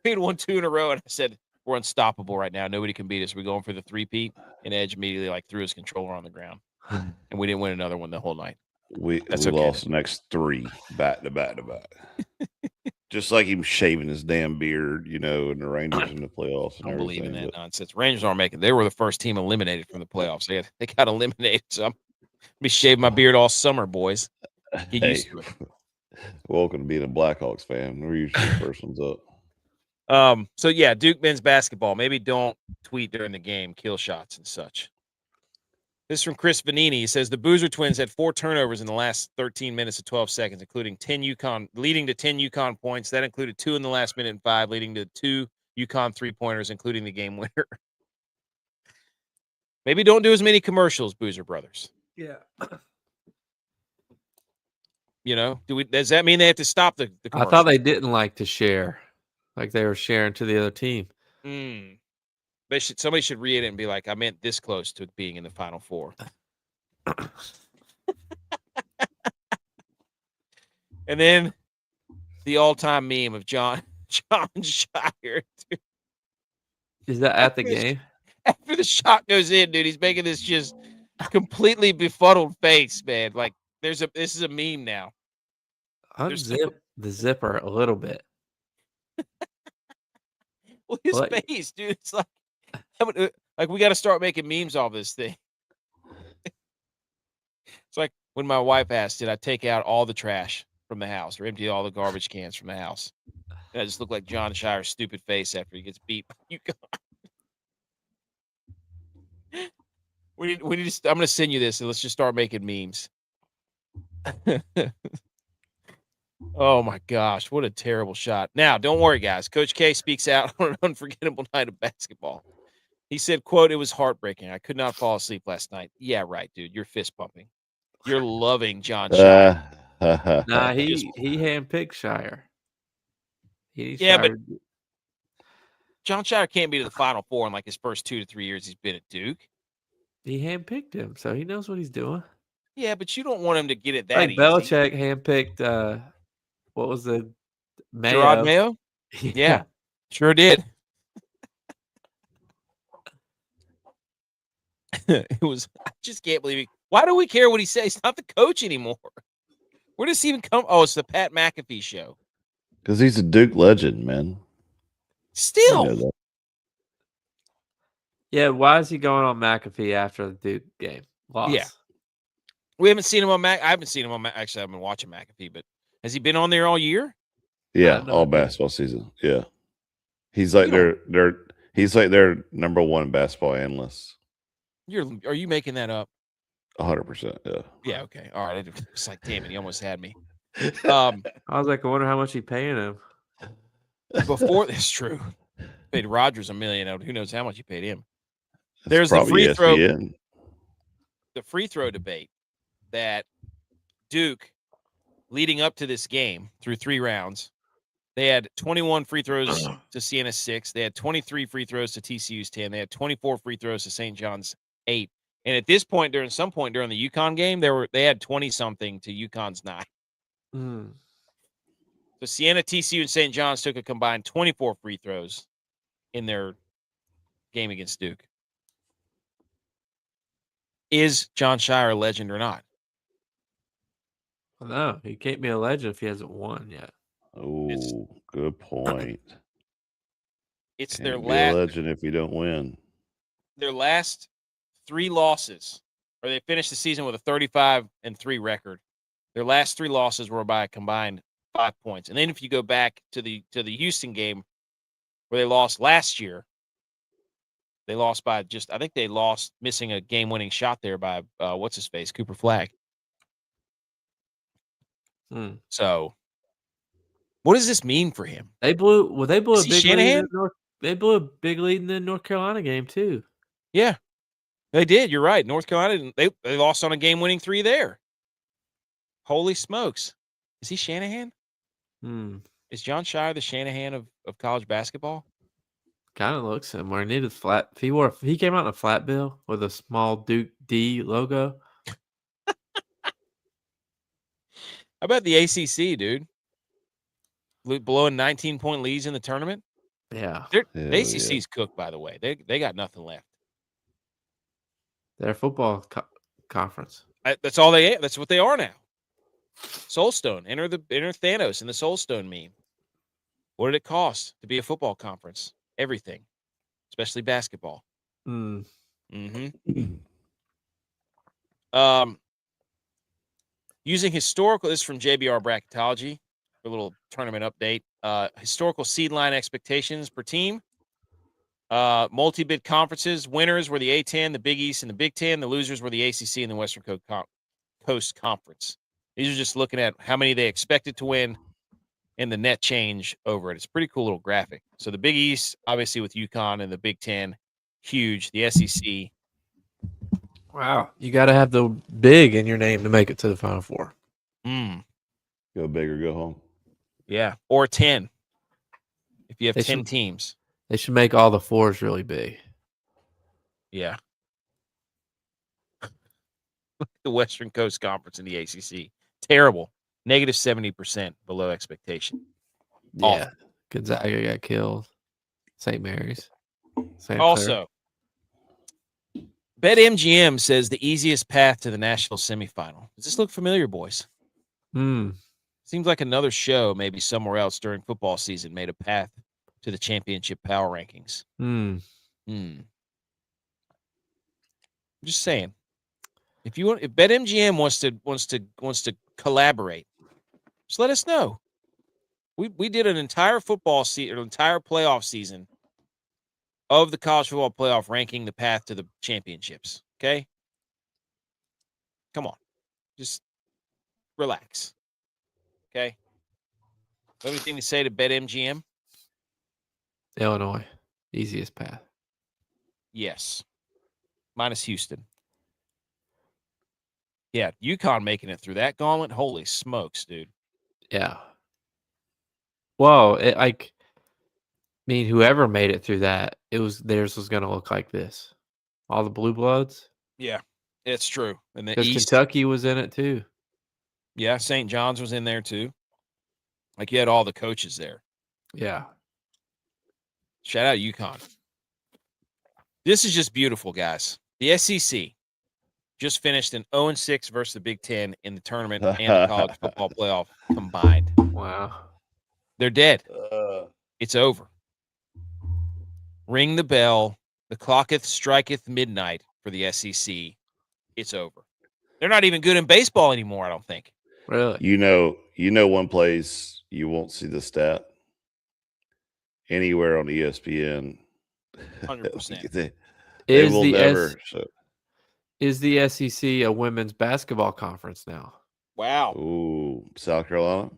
We had won 2 in a row, and I said we're unstoppable right now. Nobody can beat us. We're going for the 3-peat, and Edge immediately like threw his controller on the ground, and we didn't win another one the whole night. We okay. lost the next 3 back to back to back. Just like him shaving his damn beard, and the Rangers in the playoffs. And I don't believe in everything, that nonsense. Rangers aren't making. They were the first team eliminated from the playoffs. They got eliminated. So I'm gonna be shaving my beard all summer, boys. Get used to it. Welcome to being a Blackhawks fan. We're usually the first ones up. So yeah, Duke men's basketball. Maybe don't tweet during the game, kill shots and such. This is from Chris Vanini. He says the Boozer Twins had 4 turnovers in the last 13 minutes of 12 seconds, including leading to 10 UConn points. That included 2 in the last minute and 5, leading to 2 UConn 3-pointers, including the game winner. Maybe don't do as many commercials, Boozer Brothers. Yeah. Does that mean they have to stop the commercial? I thought they didn't like to share, like they were sharing to the other team. Somebody should read it and be like, I meant this close to being in the Final Four. And then the all-time meme of John Shire. Dude. Is that at the game? After the shot goes in, dude, he's making this just completely befuddled face, man. Like this is a meme now. Unzip the zipper a little bit. Well, his face, dude. It's like we got to start making memes off this thing. It's like when my wife asked, did I take out all the trash from the house or empty all the garbage cans from the house? And I just look like John Shire's stupid face after he gets beat by UConn. We need to. I'm going to send you this, and let's just start making memes. Oh my gosh, what a terrible shot! Now, don't worry, guys. Coach K speaks out on an unforgettable night of basketball. He said, "quote It was heartbreaking. I could not fall asleep last night." Yeah, right, dude. You're fist pumping. You're loving John Shire. Nah, he handpicked Shire. But John Shire can't be to the Final Four in like his first 2 to 3 years he's been at Duke. He handpicked him, so he knows what he's doing. Yeah, but you don't want him to get it that like easy. Belichick handpicked. What was the Mayo? Gerard Mayo? Yeah, sure did. It was. I just can't believe it. Why do we care what he says? He's not the coach anymore. Where does he even come? Oh, it's the Pat McAfee show. Because he's a Duke legend, man. Still. Yeah, why is he going on McAfee after the Duke game? Loss. Yeah. We haven't seen him on I haven't seen him on actually, I've been watching McAfee, but has he been on there all year? Yeah, all basketball season. Yeah. He's like he's like their number 1 basketball analyst. Are you making that up? 100%, yeah. Yeah, okay. All right. It's like, damn it, he almost had me. I was like, I wonder how much he paying him. Before this, true. Paid Rodgers $1 million. Who knows how much he paid him? That's There's the free ESPN. throw. The free throw debate. that Duke, leading up to this game through 3 rounds, they had 21 free throws to Sienna's 6. They had 23 free throws to TCU's 10. They had 24 free throws to St. John's 8. And at this point, during the UConn game, they had 20-something to UConn's 9. So Siena, TCU, and St. John's took a combined 24 free throws in their game against Duke. Is John Shire a legend or not? No, he can't be a legend if he hasn't won yet. Oh, good point. It's Can't their be a legend if you don't win. Their last 3 losses, or they finished the season with a 35-3 record. Their last 3 losses were by a combined 5 points. And then if you go back to the Houston game where they lost last year, they lost by I think they lost missing a game-winning shot there by what's his face, Cooper Flagg. So, what does this mean for him? They blew a big Shanahan? lead. They blew a big lead in the North Carolina game too. Yeah, they did. You're right. North Carolina, they lost on a game-winning 3 there. Holy smokes! Is he Shanahan? Is John Shire the Shanahan of college basketball? Kind of looks similar. He needed flat. If he came out in a flat bill with a small Duke D logo. How about the ACC, dude? Blowing 19-point leads in the tournament. Yeah, the ACC's cooked. By the way, they got nothing left. Their football conference. That's all they. That's what they are now. Soulstone, enter Thanos in the Soulstone meme. What did it cost to be a football conference? Everything, especially basketball. Using historical, this is from JBR Bracketology, a little tournament update. Historical seed line expectations per team. Multi-bid conferences. Winners were the A-10, the Big East, and the Big Ten. The losers were the ACC and the Western Coast Conference. These are just looking at how many they expected to win and the net change over it. It's a pretty cool little graphic. So the Big East, obviously with UConn, and the Big Ten, huge. The SEC. Wow. You got to have the big in your name to make it to the Final Four. Go big or go home. Yeah. Or 10. If you have 10 teams. They should make all the fours really big. Yeah. The Western Coast Conference in the ACC. Terrible. Negative 70% below expectation. Yeah. Awful. Gonzaga got killed. St. Mary's. Also, BetMGM says the easiest path to the national semifinal. Does this look familiar, boys? Seems like another show, maybe somewhere else during football season, made a path to the championship power rankings. I'm just saying. If BetMGM wants to collaborate, just let us know. We did an entire football season, an entire playoff season of the college football playoff ranking the path to the championships. Okay, come on, just relax. Okay, anything to say to BetMGM? Illinois, easiest path. Yes, minus Houston. Yeah, UConn making it through that gauntlet. Holy smokes, dude. Yeah. Well, whoever made it through that, theirs was going to look like this. All the blue bloods. Yeah, it's true. And the Because East, Kentucky was in it too. Yeah, St. John's was in there too. Like you had all the coaches there. Yeah. Shout out UConn. This is just beautiful, guys. The SEC just finished an 0-6 versus the Big Ten in the tournament and the college football playoff combined. Wow. They're dead. It's over. Ring the bell. The clocketh striketh midnight for the SEC. It's over. They're not even good in baseball anymore, I don't think. Really? You know one place you won't see the stat anywhere on ESPN. 100%. Is the SEC a women's basketball conference now? Wow. Ooh, South Carolina.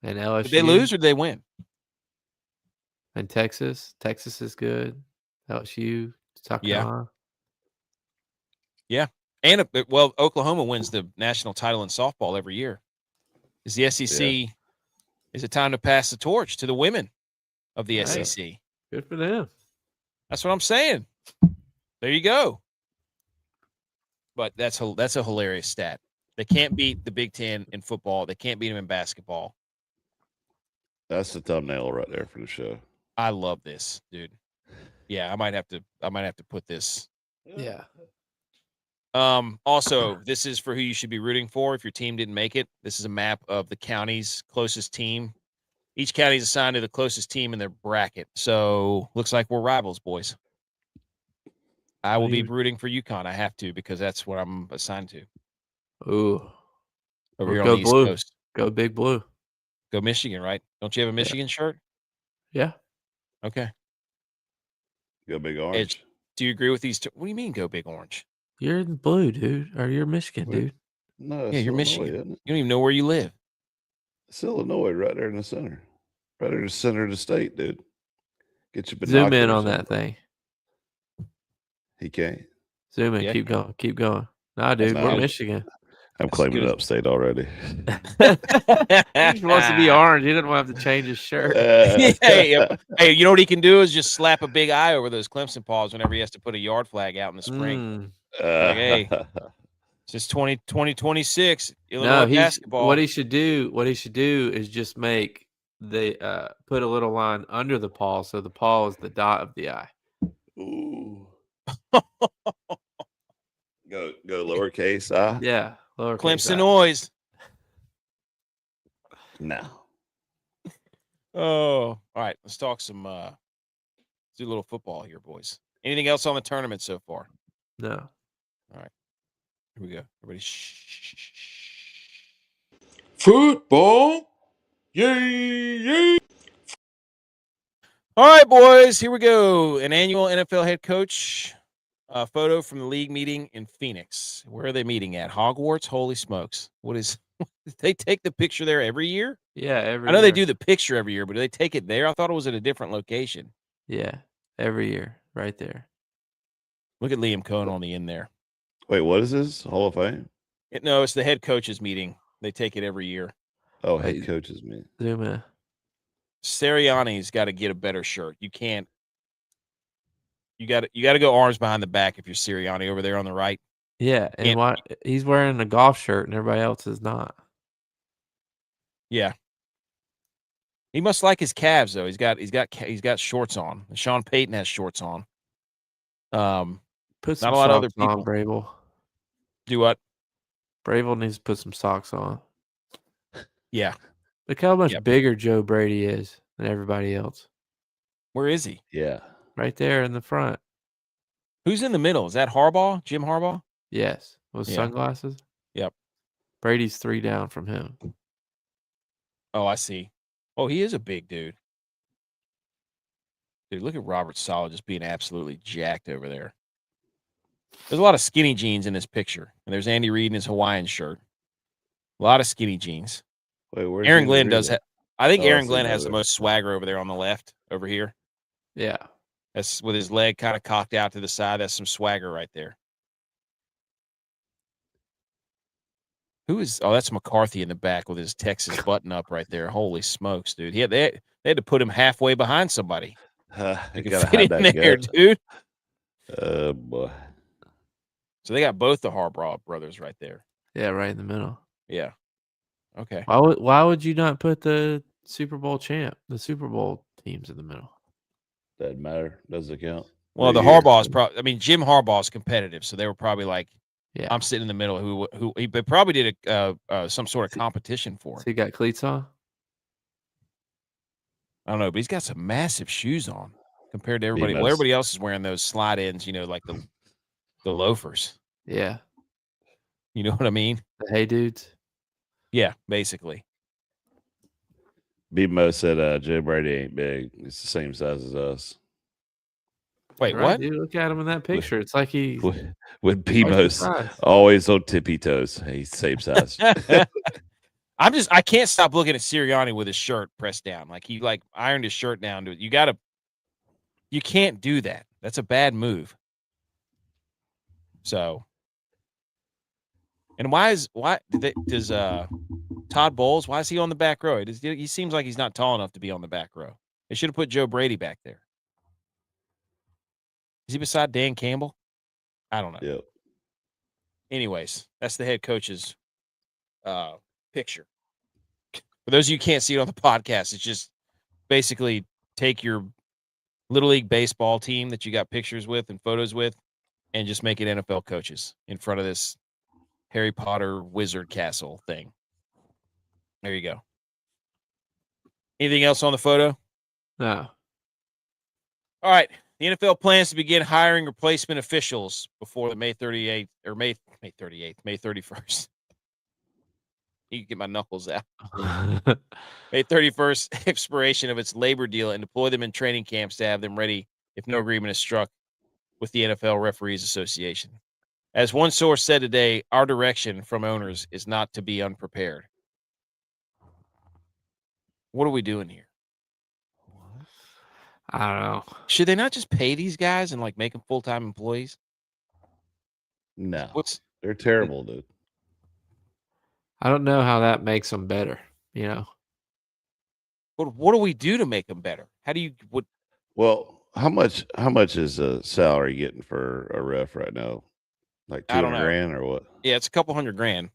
And LSU. Did they lose or did they win? And Texas. Texas is good. LSU, South Carolina. Yeah. And well, Oklahoma wins the national title in softball every year. Is the SEC? Is it time to pass the torch to the women of the SEC? Good for them. That's what I'm saying. There you go. But that's a hilarious stat. They can't beat the Big Ten in football. They can't beat them in basketball. That's the thumbnail right there for the show. I love this, dude. Yeah, I might have to put this. Yeah. Also, this is for who you should be rooting for if your team didn't make it. This is a map of the county's closest team. Each county is assigned to the closest team in their bracket. So looks like we're rivals, boys. I will be rooting for UConn. I have to because that's what I'm assigned to. Ooh. Over here go on the blue. East Coast. Go Big Blue. Go Michigan, right? Don't you have a Michigan shirt? Yeah. Okay. Go Big Orange. Do you agree with these two? What do you mean go Big Orange? You're in blue, dude. Or you're Michigan, dude. No, yeah, you're Illinois, Michigan. isn't it? You don't even know where you live. It's Illinois right there in the center. Right there in the center of the state, dude. Get your Zoom binoculars in on that thing. He can't. Zoom in. Yeah. Keep going. Keep going. Nah, dude. We're not- Michigan. I'm claiming it upstate already. He just wants to be orange. He doesn't want to have to change his shirt. Hey, you know what he can do is just slap a big eye over those Clemson paws whenever he has to put a yard flag out in the spring. Like, hey, it's 2026. Illinois basketball. What he should do is just make the put a little line under the paw, so the paw is the dot of the eye. Ooh. Go lowercase I. Yeah, lowercase Clemson I. noise. No. Oh, all right. Let's talk some. Let's do a little football here, boys. Anything else on the tournament so far? No. All right. Here we go. Everybody, shh. Football. Yay. All right, boys. Here we go. An annual NFL head coach photo from the league meeting in Phoenix. Where are they meeting at? Hogwarts? Holy smokes! What is? They take the picture there every year? Yeah, every I know year. they do the picture every year, but do they take it there? I thought it was at a different location. Yeah, every year, right there. Look at Liam Cohen on the end there. Wait, what is this? Hall of Fame? No, it's the head coaches meeting. They take it every year. Oh, head coaches meet. Zoom in. Sirianni's got to get a better shirt. You can't. You got to go arms behind the back if you're Sirianni over there on the right. Yeah, and why he's wearing a golf shirt and everybody else is not. Yeah. He must like his calves though. He's got shorts on. Sean Payton has shorts on. Put some not a lot of other socks on, people. Bravel. Do what? Bravel needs to put some socks on. Yeah. Look how much bigger Joe Brady is than everybody else. Where is he? Yeah. Right there in the front. Who's in the middle? Is that Harbaugh? Jim Harbaugh? Yes. With sunglasses? Yep. Brady's 3 down from him. Oh, I see. Oh, he is a big dude. Dude, look at Robert Saleh just being absolutely jacked over there. There's a lot of skinny jeans in this picture. And there's Andy Reid in his Hawaiian shirt. A lot of skinny jeans. Wait, where's Aaron Glenn does have. I think Aaron Glenn has there. the most swagger over there on the left, over here. Yeah. That's with his leg kind of cocked out to the side. That's some swagger right there. Who is? Oh, that's McCarthy in the back with his Texas button up right there. Holy smokes, dude! They had to put him halfway behind somebody. You gotta fit in there, dude. Oh boy! So they got both the Harbaugh brothers right there. Yeah, right in the middle. Yeah. Okay. Why would you not put the Super Bowl teams in the middle? Doesn't matter. Doesn't count. Well, the Harbaugh's probably. I mean, Jim Harbaugh's competitive, so they were probably like, "Yeah, I'm sitting in the middle." Who they probably did some sort of competition for. So he got cleats on. I don't know, but he's got some massive shoes on compared to everybody. Well, everybody else is wearing those slide ins, like the loafers. Yeah, you know what I mean. The hey dudes. Yeah, basically. B-Mo said Joe Brady ain't big. He's the same size as us. Wait, right, what? Dude, look at him in that picture. It's like he with B-Mo's always on tippy toes. He's the same size. I can't stop looking at Sirianni with his shirt pressed down. Like he ironed his shirt down to it. You can't do that. That's a bad move. So And does Todd Bowles, why is he on the back row? He seems like he's not tall enough to be on the back row. They should have put Joe Brady back there. Is he beside Dan Campbell? I don't know. Yep. Anyways, that's the head coach's picture. For those of you who can't see it on the podcast, it's just basically take your Little League baseball team that you got pictures with and photos with and just make it NFL coaches in front of this Harry Potter wizard castle thing. There you go. Anything else on the photo? No. All right. The NFL plans to begin hiring replacement officials before the May 31st. You can get my knuckles out. May 31st expiration of its labor deal and deploy them in training camps to have them ready if no agreement is struck with the NFL Referees Association. As one source said today, our direction from owners is not to be unprepared. What are we doing here? I don't know. Should they not just pay these guys and like make them full-time employees? No. They're terrible, dude. I don't know how that makes them better, you know. But what do we do to make them better? How do you Well, how much is a salary getting for a ref right now? Like I don't know. $200,000 or what? Yeah, it's a couple $100,000.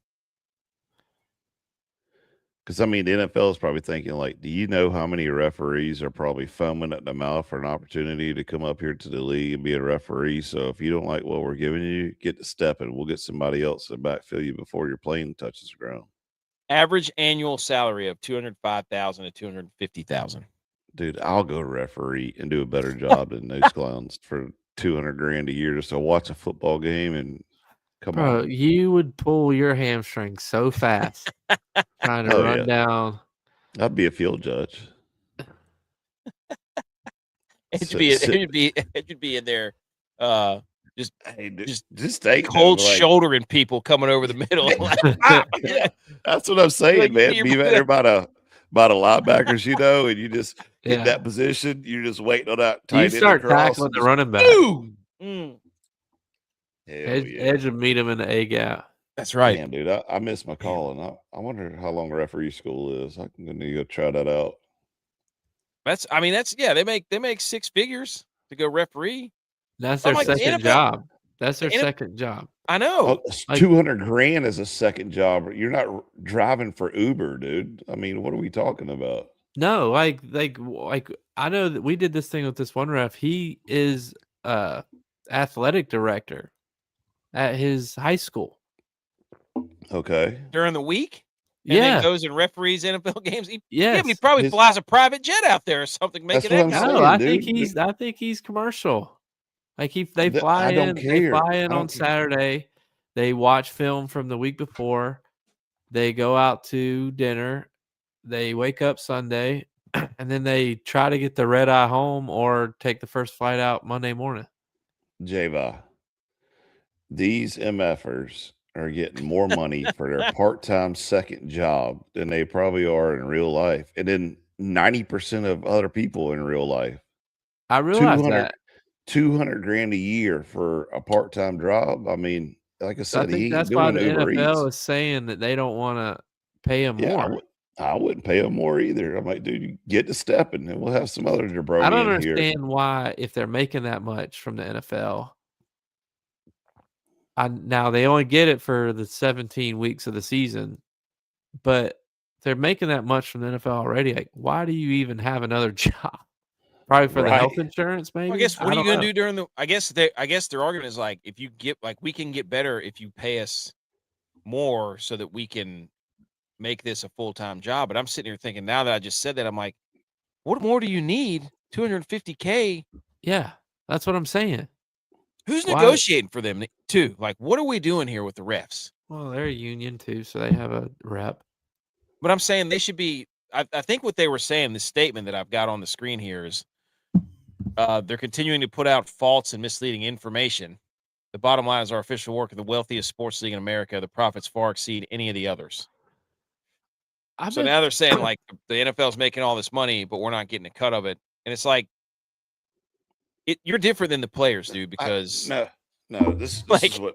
Because I mean, the NFL is probably thinking, like, do you know how many referees are probably foaming at the mouth for an opportunity to come up here to the league and be a referee? So if you don't like what we're giving you, get to stepping. We'll get somebody else to backfill you before your plane touches the ground. Average annual salary of $205,000 to $250,000. Dude, I'll go referee and do a better job than those clowns for $200,000 a year just to watch a football game and come on. You would pull your hamstring so fast trying to run down. I'd be a field judge. It should be in there. Just take cold shouldering people coming over the middle. That's what I'm saying, like, man. Be better about a linebackers, you know, and you just get that position. You're just waiting on that tight end. You start tackling the running back. Edge would meet him in the A gap. That's right. Damn, dude, I missed my call, and I wonder how long referee school is. I'm gonna go try that out. They make six figures to go referee. That's their second job. That's their second job. I know. $200,000 is a second job. You're not driving for Uber, dude. I mean, what are we talking about? No, like I know that we did this thing with this one ref. He is athletic director at his high school. Okay. During the week? And then goes and referees NFL games. But he probably flies a private jet out there or something. I think he's commercial. Like they fly in on Saturday. They watch film from the week before. They go out to dinner. They wake up Sunday, and then they try to get the red eye home or take the first flight out Monday morning. J.V.A. These MFers are getting more money for their part-time second job than they probably are in real life. And then 90% of other people in real life. I realize that. $200,000 a year for a part-time job. I mean, like I said, that's why the NFL is saying that they don't want to pay him more. I wouldn't pay him more either. I'm like, dude, you get to stepping, and we'll have some other jabroni. I don't understand why, if they're making that much from the NFL. Now they only get it for the 17 weeks of the season, but they're making that much from the NFL already. Like, why do you even have another job? Probably for the health insurance, maybe. Well, I guess what are you going to do during the? I guess their argument is like, if you get we can get better if you pay us more so that we can make this a full-time job. But I'm sitting here thinking, now that I just said that, I'm like, what more do you need? $250K. Yeah, that's what I'm saying. Who's negotiating for them too? Like, what are we doing here with the refs? Well, they're a union too, so they have a rep. But I'm saying they should be. I think what they were saying, the statement that I've got on the screen here is, they're continuing to put out false and misleading information. The bottom line is our official work of the wealthiest sports league in America. The profits far exceed any of the others. So now they're saying like the NFL is making all this money, but we're not getting a cut of it. And it's like, you're different than the players, dude, because no, this is what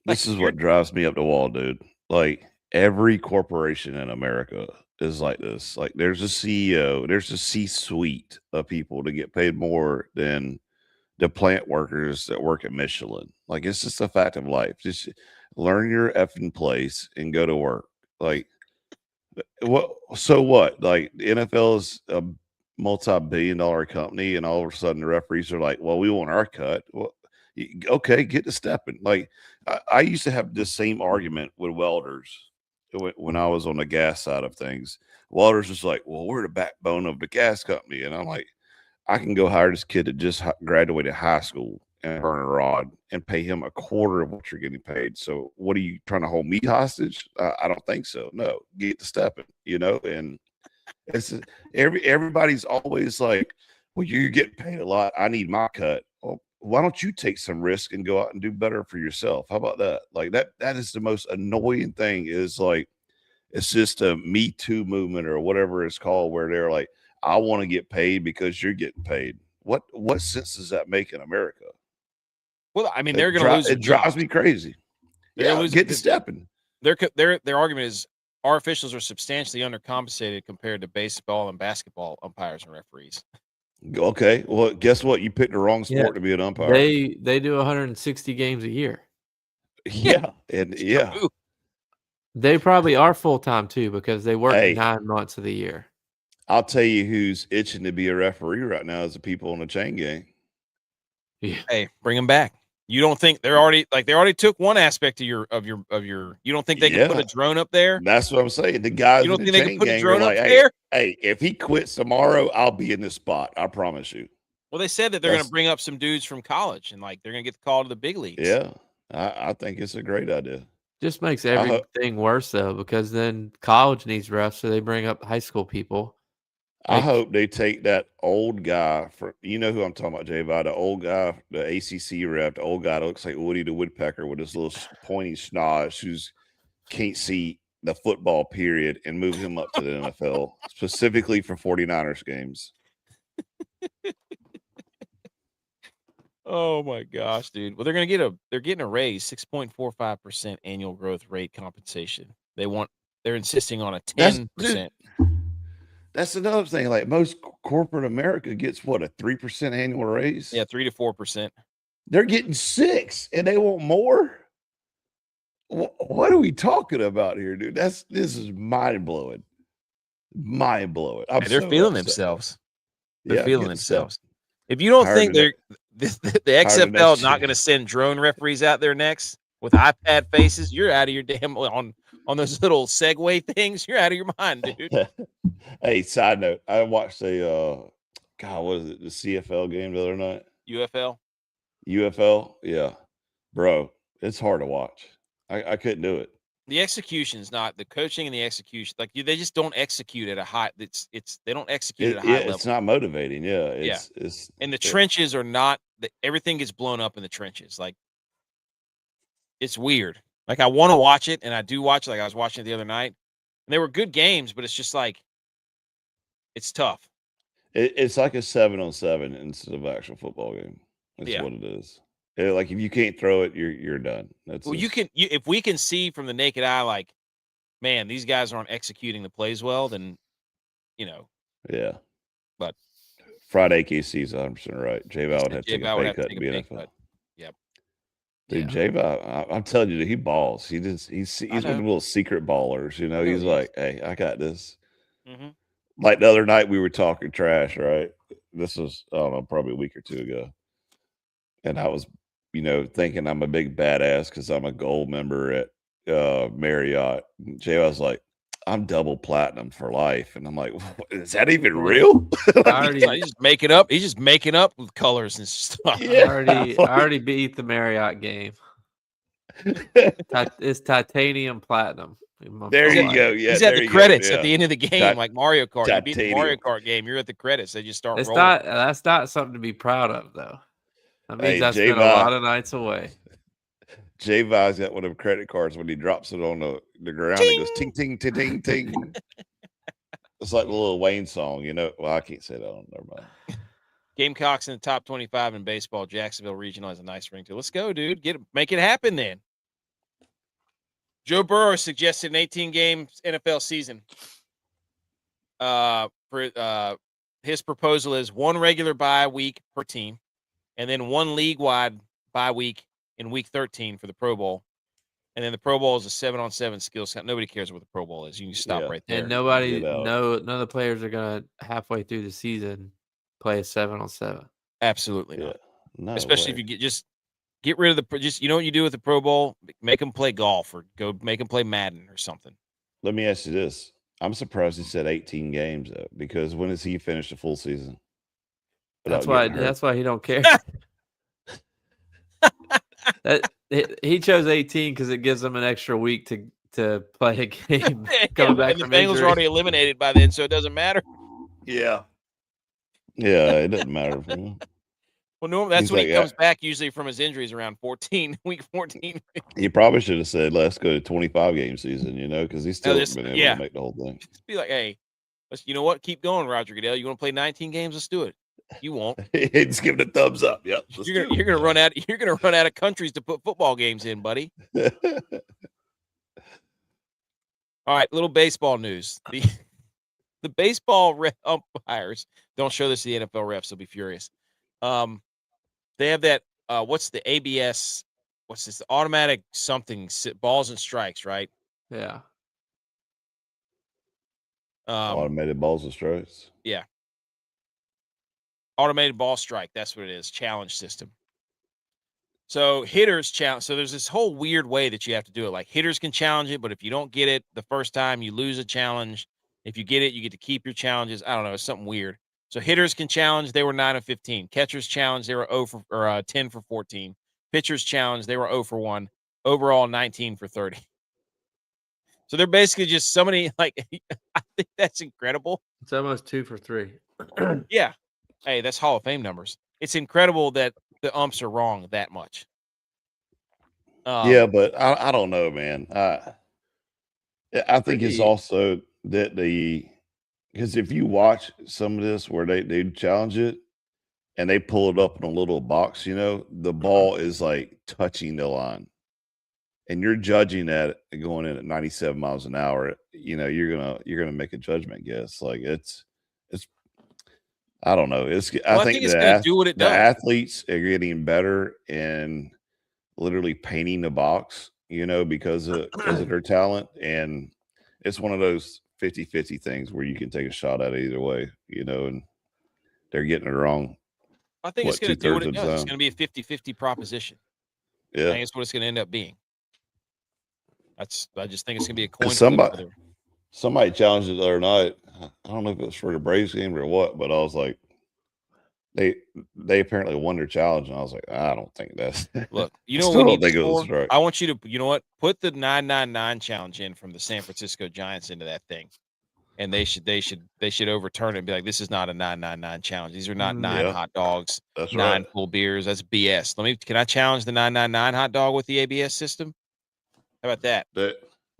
This is what drives me up the wall, dude. Like every corporation in America is like this. Like there's a CEO, there's a C-suite of people to get paid more than the plant workers that work at Michelin. Like it's just a fact of life. Just learn your effing place and go to work. Like what? So what? Like the NFL is a multi-billion-dollar company, and all of a sudden the referees are like, "Well, we want our cut." Well, okay, get to stepping. Like I used to have this same argument with welders when I was on the gas side of things. Welders was like, "Well, we're the backbone of the gas company," and I'm like, I can go hire this kid that just graduated high school and burn a rod and pay him a quarter of what you're getting paid. So what are you trying to hold me hostage? I don't think so. No, get to stepping, and it's everybody's always like, well, you're getting paid a lot. I need my cut. Well, why don't you take some risk and go out and do better for yourself? How about that? Like that is the most annoying thing is like, it's just a Me Too movement or whatever it's called, where they're like, I want to get paid because you're getting paid. What sense does that make in America? Well, I mean, they're going to lose. It drives me crazy. They're get to stepping. Their argument is our officials are substantially undercompensated compared to baseball and basketball umpires and referees. Okay, well, guess what? You picked the wrong sport to be an umpire. They do 160 games a year. Yeah, and True. They probably are full time too because they work 9 months of the year. I'll tell you who's itching to be a referee right now is the people on the chain gang. Yeah. Hey, bring them back. You don't think they already took one aspect of your you don't think they can put a drone up there? That's what I'm saying. The guys you don't in think the they chain can put a gang drone are up like, there? Hey, if he quits tomorrow, I'll be in this spot. I promise you. Well, they said that they're going to bring up some dudes from college and like they're going to get the call to the big leagues. Yeah, I think it's a great idea. Just makes everything worse though, because then college needs refs, so they bring up high school people. I hope they take that old guy you know who I'm talking about, J.V., the old guy, the ACC rep, the old guy that looks like Woody the Woodpecker with his little pointy schnoz who's can't see the football period, and move him up to the NFL specifically for 49ers games. Oh my gosh, dude. Well, they're getting a raise, 6.45% annual growth rate compensation. They're insisting on a 10%. That's another thing. Like most corporate America gets what, a 3% annual raise? Yeah, 3 to 4%. They're getting 6 and they want more. What are we talking about here, dude? This is mind blowing. Mind blowing. They're feeling themselves. They're feeling themselves. Stuff. If you don't think the XFL is not going to send drone referees out there next with iPad faces, you're out of your damn on those little Segway things. You're out of your mind, dude. Hey, side note, I watched what is it? The CFL game the other night. UFL, yeah, bro, it's hard to watch. I couldn't do it. The execution's not the coaching and the execution. Like they just don't execute at a high. They don't execute at a high level. It's not motivating. Yeah, it's and the trenches are not. Everything gets blown up in the trenches. Like it's weird. Like I want to watch it, and I do watch it. Like I was watching it the other night, and they were good games, but it's just like it's tough. It's like a 7-on-7 instead of an actual football game. That's what it is. Like if you can't throw it, you're done. If we can see from the naked eye, like, man, these guys aren't executing the plays well, then Yeah. But Friday KC is 100% right. J-Val would have to take a pay cut to be NFL. Yep. Dude, J-Val, I'm telling you, he balls. He's one of the little secret ballers. He's like, hey, I got this. Mm-hmm. Like the other night, we were talking trash, right? This was, I don't know, probably a week or two ago. And I was, thinking I'm a big badass because I'm a gold member at Marriott. Jay was like, I'm double platinum for life. And I'm like, is that even real? He's just making up. He's just making up with colors and stuff. Yeah. I already beat the Marriott game. It's titanium platinum. There you go. Yeah, he's at the credits at the end of the game, like Mario Kart. You beat the Mario Kart game, you're at the credits. They just start rolling. That's not something to be proud of, though. That means I spent a lot of nights away. J-Vi's got one of them credit cards. When he drops it on the ground, it goes ting, ting, ting, ting, ting. It's like the little Wayne song, Well, I can't say that on. Never mind. Gamecocks in the top 25 in baseball. Jacksonville Regional has a nice ring too. Let's go, dude. Make it happen then. Joe Burrow suggested an 18-game NFL season. His proposal is one regular bye week per team, and then one league-wide bye week in week 13 for the Pro Bowl. And then the Pro Bowl is a 7-on-7 skills count. Nobody cares what the Pro Bowl is. You can stop right there. And none of the players are gonna halfway through the season play a 7-on-7. Absolutely Yeah. not. No Especially way. if you get rid of you know what you do with the Pro Bowl? Make them play golf or go make them play Madden or something. Let me ask you this. I'm surprised he said 18 games though, because when does he finish the full season? That's why he don't care. He chose 18 because it gives him an extra week to play a game. Coming back and the from Bengals injury. are already eliminated by then, so it doesn't matter. Yeah. Yeah, it doesn't matter for him. Well, normally that's when he comes back usually from his injuries around week 14. He probably should have said, let's go to 25-game season, because he's still been able to make the whole thing. Just be like, hey, you know what? Keep going, Roger Goodell. You want to play 19 games? Let's do it. You won't. Just give it a thumbs up. Yep. You're gonna run out. You're gonna run out of countries to put football games in, buddy. All right, little baseball news. The baseball umpires don't show this to the NFL refs. They'll be furious. They have that. What's the ABS? What's this? The automatic something balls and strikes, right? Yeah. Automated balls and strikes. Yeah. Automated ball strike. That's what it is. Challenge system. So hitters challenge. So there's this whole weird way that you have to do it. Like hitters can challenge it, but if you don't get it the first time, you lose a challenge. If you get it, you get to keep your challenges. I don't know. It's something weird. So hitters can challenge. They were 9 of 15. Catchers challenge. They were 10 for 14. Pitchers challenge. They were 0 for 1. Overall, 19 for 30. So they're basically just somebody like. I think that's incredible. It's almost 2 for 3. Yeah. Hey, that's Hall of Fame numbers. It's incredible that the umps are wrong that much. Yeah, but I don't know, man. I think it's also that because if you watch some of this where they challenge it and they pull it up in a little box, the ball is like touching the line, and you're judging that going in at 97 miles an hour. You're gonna make a judgment guess. Like it's. I don't know. I think it's going to do what it does. The athletes are getting better in literally painting the box, because of their talent. And it's one of those 50-50 things where you can take a shot at it either way, and they're getting it wrong. I think it's going to do what it does. It's going to be a 50-50 proposition. Yeah. I think it's what it's going to end up being. I just think it's going to be a coin flip. Somebody challenged it the other night. I don't know if it was for the Braves game or what, but I was like, they apparently won their challenge, and I was like, I don't think that's. Look, I don't think it was right. I want you to, you know what? Put the 999 challenge in from the San Francisco Giants into that thing, and they should overturn it and be like, this is not a 999 challenge. These are not 9 hot dogs, that's 9 full beers. That's BS. Can I challenge the 999 hot dog with the ABS system? How about that?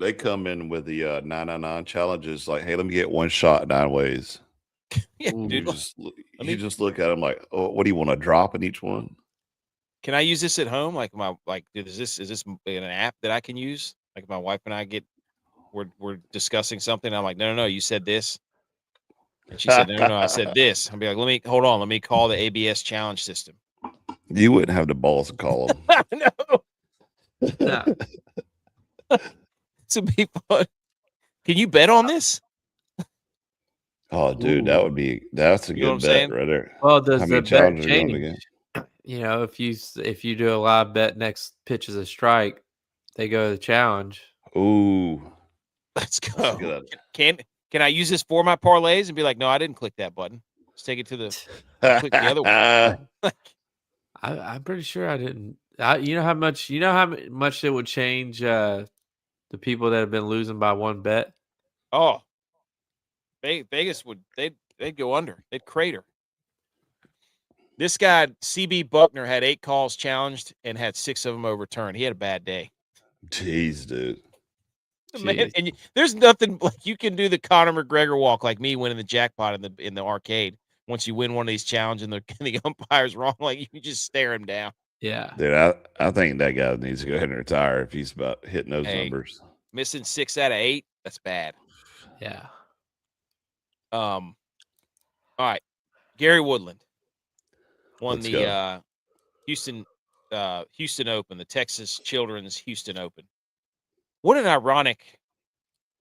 They come in with the 999 challenges like, hey, let me get one shot 9 ways. Yeah, dude. You just look at them like, oh, what do you want to drop in each one? Can I use this at home? Is this an app that I can use? Like if my wife and I we're discussing something. I'm like, no, you said this. And she said, no, I said this. I'll be like, let me call the ABS challenge system. You wouldn't have the balls to call them. No. This would be fun. Can you bet on this? Oh, dude, that's a good bet right there. Well, does the bet change? If you do a live bet, next pitch is a strike, they go to the challenge. Ooh, let's go. Can I use this for my parlays and be like, no, I didn't click that button. Let's take it to click the other one. I'm pretty sure I didn't. You know how much it would change the people that have been losing by one bet? Oh, Vegas they'd go under. They'd crater. This guy, CB Buckner, had 8 calls challenged and had 6 of them overturned. He had a bad day. Jeez, dude. Man, and there's nothing like you can do the Conor McGregor walk like me winning the jackpot in the arcade. Once you win one of these challenges and the umpire's wrong, like you just stare him down. Yeah. Dude, I think that guy needs to go ahead and retire if he's about hitting those numbers. Missing 6 out of 8. That's bad. Yeah. All right. Gary Woodland won Let's the go. Houston Open, the Texas Children's Houston Open. What an ironic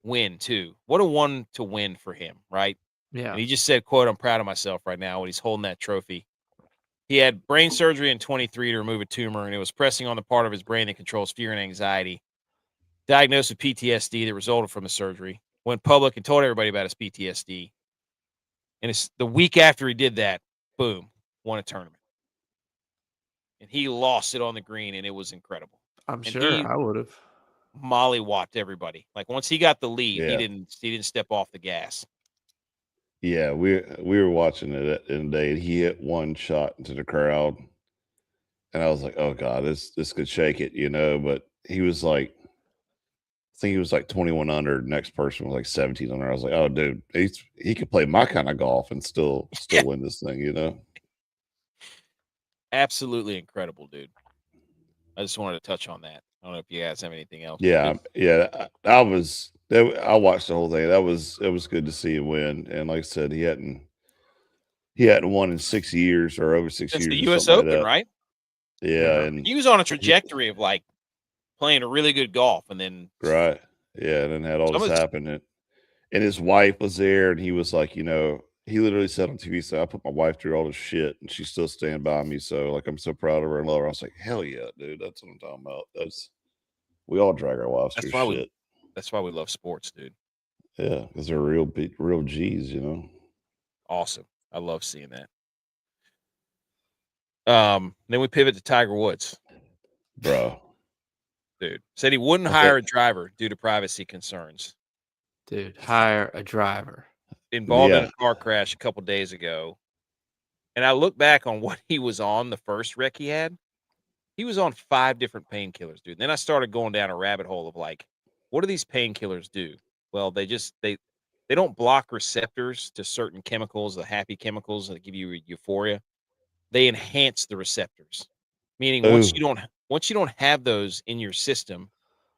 win, too. What a one to win for him, right? Yeah. And he just said, quote, "I'm proud of myself right now," when he's holding that trophy. He had brain surgery in 23 to remove a tumor, and it was pressing on the part of his brain that controls fear and anxiety. Diagnosed with PTSD that resulted from the surgery. Went public and told everybody about his PTSD. And it's the week after he did that, boom, won a tournament. And he lost it on the green, and it was incredible. I'm And sure I would have. mollywopped everybody. Like once he got the lead, he Yeah. didn't step off the gas. Yeah, we were watching it in the day, and he hit one shot into the crowd, and I was like, "Oh God, this could shake it," you know. But he was like, I think he was like 21 under. Next person was like 17 under. I was like, "Oh, dude, he could play my kind of golf and still win this thing," you know. Absolutely incredible, dude. I just wanted to touch on that. I don't know if you guys have anything else. Yeah, yeah. I watched the whole thing. It was good to see him win. And like I said, he hadn't won in 6 years or over 6 Since years the or U.S. something Open, like that. right? Yeah, and he was on a trajectory of like playing a really good golf, and then right, yeah, and then had all Some this of this- happen, and his wife was there, and he was like, you know, he literally said on TV, "So I put my wife through all this shit, and she's still standing by me. So like, I'm so proud of her and love her." I was like, "Hell yeah, dude, that's what I'm talking about." We all drag our wives that's through why shit. that's why we love sports, dude. Yeah, because they're real G's, you know. Awesome. I love seeing that. Then we pivot to Tiger Woods, Bro. dude. Said he wouldn't Okay. hire a driver due to privacy concerns. Dude, hire a driver. Involved in Yeah. a car crash a couple days ago. And I look back on what he was on the first wreck he had. He was on 5 different painkillers, dude. And then I started going down a rabbit hole of like, what do these painkillers do? Well, they don't block receptors to certain chemicals, the happy chemicals that give you euphoria. They enhance the receptors. Meaning once you don't have those in your system,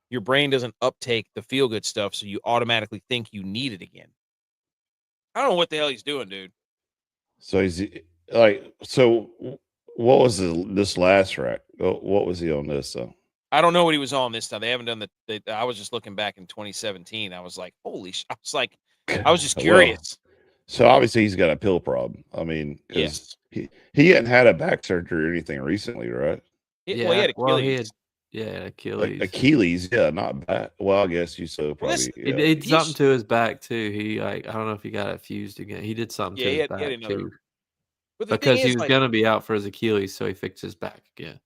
your brain doesn't uptake the feel good stuff, so you automatically think you need it again. I don't know what the hell he's doing, dude. So he's like, so what was this last wreck? What was he on this though? I don't know what he was on this time. They haven't done I was just looking back in 2017. I was like, holy I was like, I was just curious. So obviously he's got a pill problem. I mean, because Yes. he hadn't had a back surgery or anything recently, right? Well, he had Achilles. Achilles. Achilles, yeah, not back. Well, I guess you so probably. He did something to his back too. He I don't know if he got it fused again. He did something to his back too. But the because thing he is, was like, gonna be out for his Achilles, so he fixed his back again.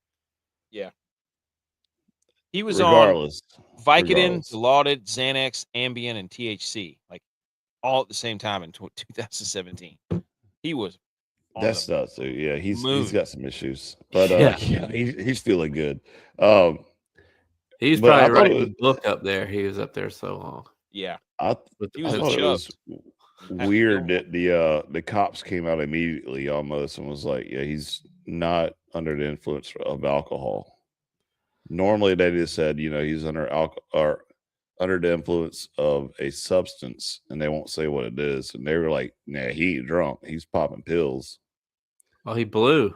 Yeah. He was regardless, on Vicodin, Dilaudid, Xanax, Ambien, and THC, like all at the same time in 2017. He was. That's nuts, dude. Yeah, he's got some issues, but he's feeling good. He's probably writing the book up there. He was up there so long. Yeah, I thought it was weird that the cops came out immediately almost and was like, "Yeah, he's not under the influence of alcohol." Normally, they just said, you know, he's under alcohol or under the influence of a substance, and they won't say what it is. And they were like, "Nah, he ain't drunk. He's popping pills." Well, he blew.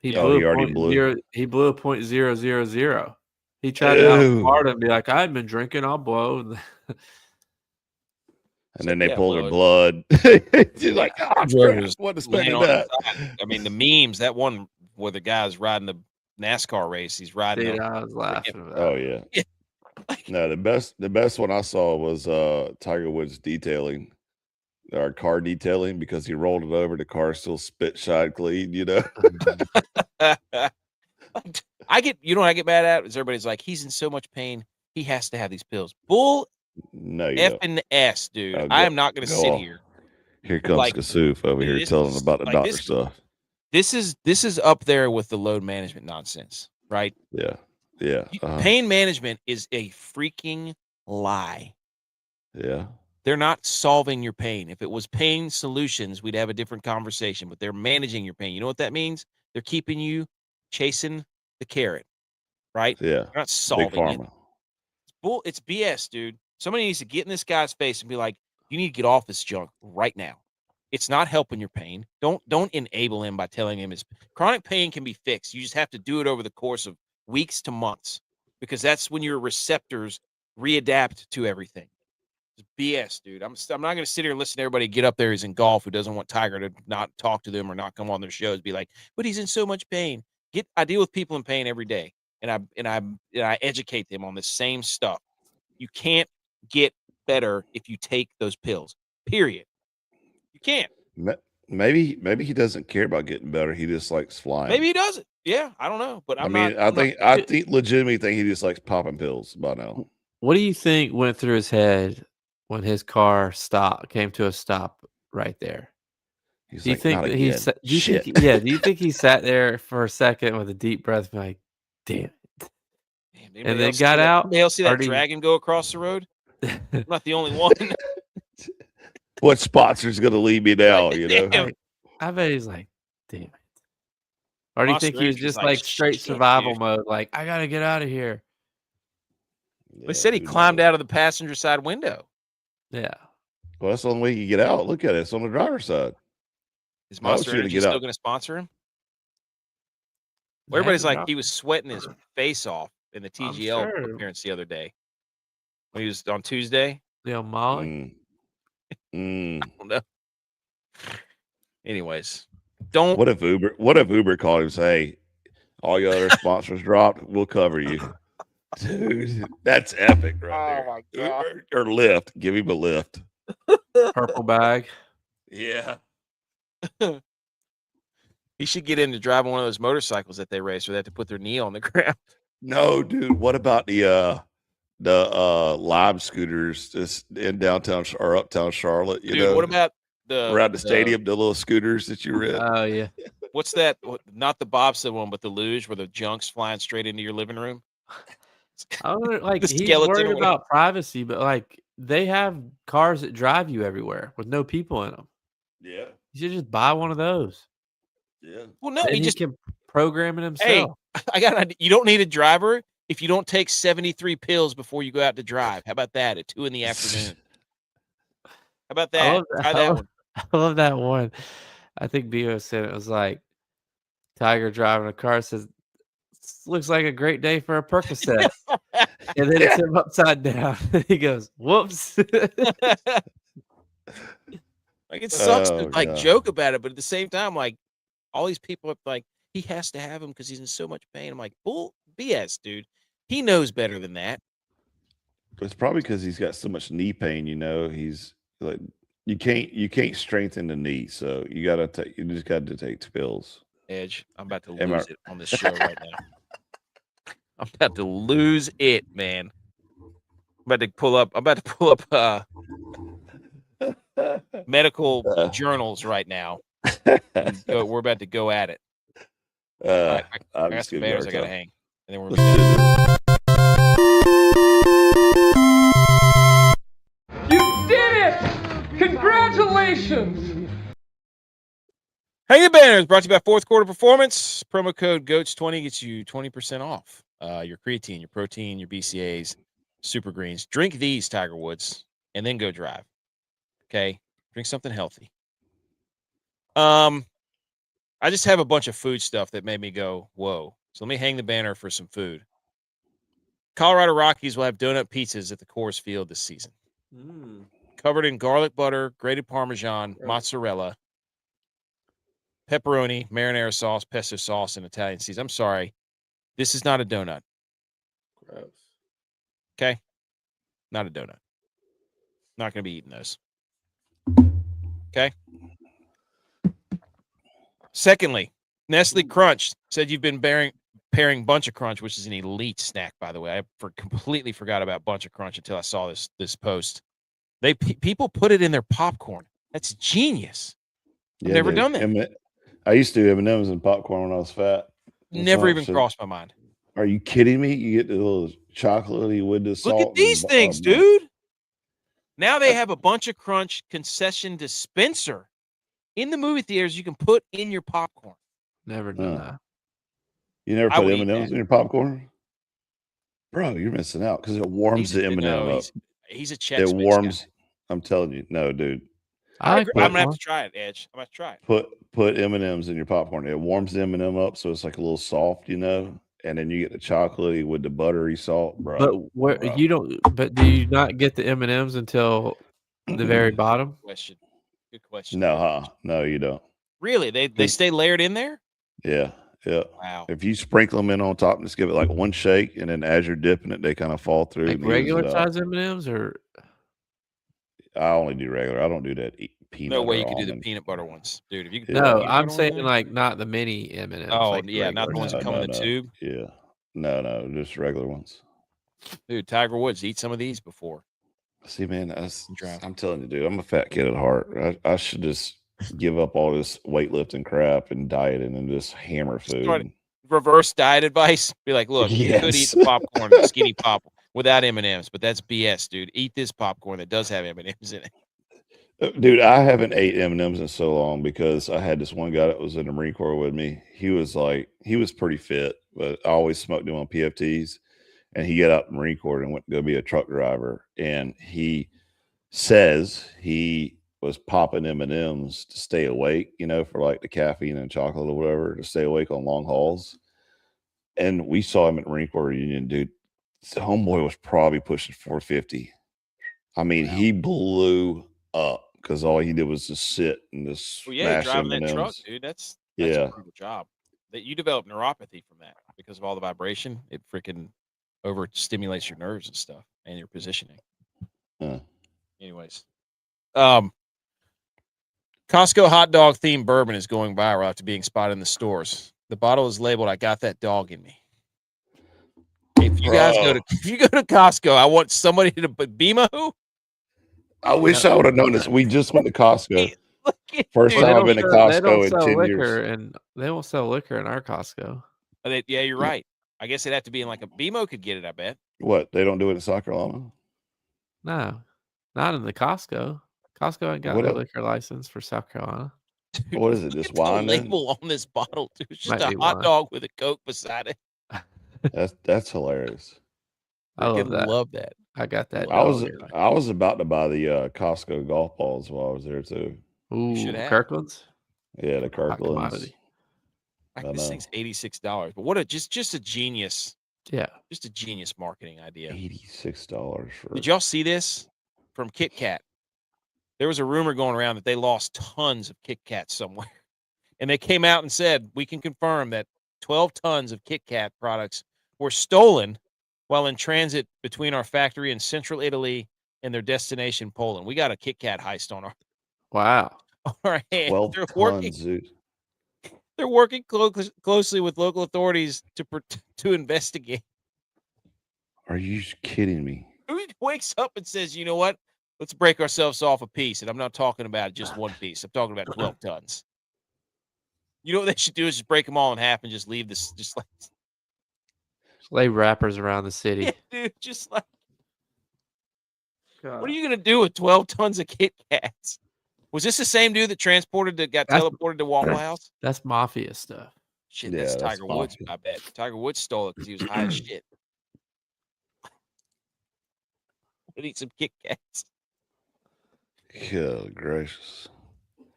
He already blew. He blew a .000. He tried to outsmart and be like, "I've been drinking. I'll blow." And then they pulled her blood. She's like, "Oh, what expected that?" I mean, the memes. That one where the guy's riding the NASCAR race. He's riding. Dude, I was laughing about. Oh yeah. No, the best one I saw was Tiger Woods detailing, our car detailing, because he rolled it over. The car still spit shine clean. You know. I get mad at is everybody's like, he's in so much pain, he has to have these pills. Bull. No, you effing S, dude. I am not going to sit here. Here comes Kasoof over here telling him about the doctor stuff. This is up there with the load management nonsense, right? Yeah. Yeah. Pain management is a freaking lie. Yeah. They're not solving your pain. If it was pain solutions, we'd have a different conversation, but they're managing your pain. You know what that means? They're keeping you chasing the carrot, right? Yeah. They're not solving it. It's BS, dude. Somebody needs to get in this guy's face and be like, you need to get off this junk right now. It's not helping your pain. Don't enable him by telling him his chronic pain can be fixed. You just have to do it over the course of weeks to months, because that's when your receptors readapt to everything. It's BS, dude. I'm not going to sit here and listen to everybody get up there who's in golf who doesn't want Tiger to not talk to them or not come on their shows. Be like, but he's in so much pain. I deal with people in pain every day, and I educate them on the same stuff. You can't get better if you take those pills. Period. You can't. Maybe he doesn't care about getting better. He just likes flying. Maybe he doesn't. Yeah, I don't know. But I think legitimately think he just likes popping pills by now. What do you think went through his head when his car came to a stop right there? He's do you like, think not that again. do you think he sat there for a second with a deep breath, and like, damn it, and then got out? Anybody else see that dragon go across the road? I'm not the only one. What sponsor's going to leave me now? You know, I bet he's like, damn it. Or do you think he was just like straight survival mode? Like, I got to get out of here. They said he climbed out of the passenger side window. Yeah. Well, that's the only way you get out. Look at it. It's on the driver's side. Is Monster Energy still going to sponsor him? Well, everybody's like, he was sweating his face off in the TGL appearance the other day when he was on Tuesday. The Molly? I don't know. Anyways, don't. What if Uber called him and say, hey, all your other sponsors dropped, we'll cover you. Dude, that's epic right there. My God. Or Lyft. Give him a lift. Purple bag. Yeah. He should get into driving one of those motorcycles that they race where they have to put their knee on the ground. No, dude. What about the Lime scooters just in downtown or uptown Charlotte? You know, what about around the stadium, the little scooters that you rent? Oh yeah. What's that? Not the bobsled one, but the luge where the junk's flying straight into your living room. I don't like he's worried about privacy, but like they have cars that drive you everywhere with no people in them. Yeah. You should just buy one of those. Yeah. Well, no, he just can program it himself. Hey, you don't need a driver if you don't take 73 pills before you go out to drive. How about that at 2 PM? How about that? Try that one. I love that one. I think Bio said it was like Tiger driving a car says, looks like a great day for a Percocet. And then it's him upside down. He goes, whoops. Like it sucks to joke about it, but at the same time, like all these people are like, he has to have him because he's in so much pain. I'm like, bull BS, dude. He knows better than that. It's probably because he's got so much knee pain. You know, he's like, you can't strengthen the knee, so you just got to take pills. Edge, I'm about to lose it on this show right now. I'm about to lose it, man. I'm about to pull up medical journals right now. We're about to go at it. I got some banners I gotta hang. And then we're You did it! Congratulations! Hang the banners brought to you by Fourth Quarter Performance. Promo code GOATS20 gets you 20% off your creatine, your protein, your BCAAs, super greens. Drink these, Tiger Woods, and then go drive. Okay? Drink something healthy. I just have a bunch of food stuff that made me go, whoa. So let me hang the banner for some food. Colorado Rockies will have donut pizzas at the Coors Field this season. Covered in garlic butter, grated Parmesan, mozzarella, pepperoni, marinara sauce, pesto sauce, and Italian seasoning. I'm sorry. This is not a donut. Gross. Okay? Not a donut. Not going to be eating those. Okay? Secondly, Nestle Crunch said you've been pairing Bunch of Crunch, which is an elite snack, by the way. I completely forgot about Bunch of Crunch until I saw this post. People put it in their popcorn. That's genius. I've never done that. I used to M&Ms and popcorn when I was fat. Never even crossed my mind. Are you kidding me? You get the little chocolatey with the salt. Look at these things, dude. Now they have a Bunch of Crunch concession dispenser in the movie theaters you can put in your popcorn. Never done that. You never put M&Ms in your popcorn? Bro, you're missing out because it warms the M&M no, up. he's a It Chex Mix warms. guy. I'm telling you, no, dude. I agree. like I'm gonna have popcorn. to try it, Edge. I'm gonna have to try it. Put M&Ms in your popcorn. It warms the M&M up, so it's like a little soft, you know. And then you get the chocolatey with the buttery salt, bro. But where bro. you don't? But do you not get the M&Ms until the very bottom? Good question. No, no, you don't. Really? They stay layered in there? Yeah, yeah. Wow. If you sprinkle them in on top and just give it like one shake, and then as you're dipping it, they kind of fall through. Like and ooze regular it up. size M&Ms, or I only do regular. I don't do that peanut. No way you or could do the almond. peanut butter ones, dude. If you could Yeah. no? peanut I'm butter saying ones in? like not the mini M&Ms. Oh like yeah, not the regular ones that size. come in the tube. Yeah, no, just regular ones. Dude, Tiger Woods eat some of these before. See, man, I'm telling you, dude, I'm a fat kid at heart. I should just give up all this weightlifting crap and dieting and just hammer food. Reverse diet advice. Be like, look, you could eat the popcorn, the skinny pop without M&Ms, but that's BS, dude. Eat this popcorn that does have M&Ms in it. Dude, I haven't ate M&Ms in so long because I had this one guy that was in the Marine Corps with me. He was pretty fit, but I always smoked him on PFTs. And he got out the Marine Corps and went to go be a truck driver. And he says he was popping M&Ms to stay awake, you know, for like the caffeine and chocolate or whatever, to stay awake on long hauls. And we saw him at Marine Corps reunion, dude. The homeboy was probably pushing 450. I mean, Wow. he blew up because all he did was just sit and just smash driving M&Ms. that truck, dude. That's a brutal job. That you develop neuropathy from that because of all the vibration. It freaking overstimulates your nerves and stuff and your positioning. Anyways, Costco hot dog themed bourbon is going viral after being spotted in the stores. The bottle is labeled "I got that dog in me." If you guys go to Costco, I want somebody to Bima who. I wish I would have known this. We just went to Costco. First time I've been to Costco in 10 years. And they won't sell liquor in our Costco. Yeah, you're right. I guess it'd have to be in like a BMO could get it, I bet. What? They don't do it in South Carolina? No, not in the Costco. Costco ain't got no liquor license for South Carolina. Dude, what is it? Just wine? The label on this bottle, dude. It's just Might a hot wine. dog with a Coke beside it. That's hilarious. I love that. I got that. I was about to buy the Costco golf balls while I was there too. Ooh, Kirkland's? Yeah, the Kirkland's. This thing's $86, but what just a genius. Yeah, just a genius marketing idea. $86 for. Did y'all see this from Kit Kat? There was a rumor going around that they lost tons of Kit Kats somewhere, and they came out and said we can confirm that 12 tons of Kit Kat products were stolen while in transit between our factory in central Italy and their destination, Poland. We got a Kit Kat heist on our. Wow. All right. 12 tons, dude. They're working closely with local authorities to investigate. Are you kidding me? Who wakes up and says, you know what? Let's break ourselves off a piece. And I'm not talking about just one piece. I'm talking about 12 tons. You know what they should do is just break them all in half and just leave this, just lay wrappers around the city. Yeah, dude, just like, God. What are you going to do with 12 tons of Kit Kats? Was this the same dude that got teleported to Waffle House? That's mafia stuff. Shit, that's Tiger Woods, I bet. Tiger Woods stole it because he was high as shit. Would eat some Kit Kats. Good gracious.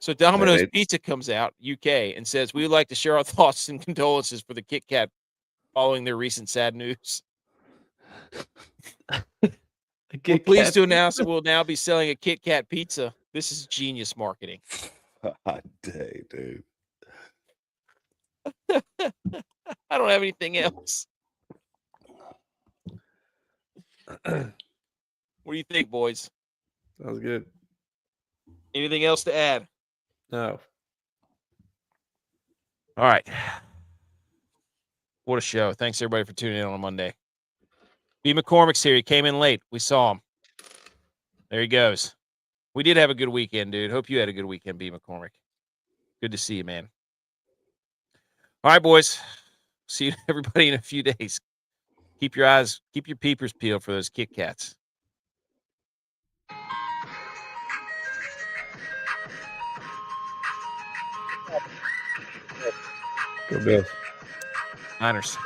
So Domino's Pizza comes out, UK, and says, we would like to share our thoughts and condolences for the Kit Kat following their recent sad news. We're pleased to announce that we'll now be selling a Kit Kat pizza. This is genius marketing. God dang, dude. I don't have anything else. What do you think, boys? Sounds good. Anything else to add? No. All right. What a show. Thanks, everybody, for tuning in on a Monday. B. McCormick's here. He came in late. We saw him. There he goes. We did have a good weekend, dude. Hope you had a good weekend, B. McCormick. Good to see you, man. All right, boys. See you, everybody, in a few days. Keep your peepers peeled for those Kit Kats. Go Bills. Niners.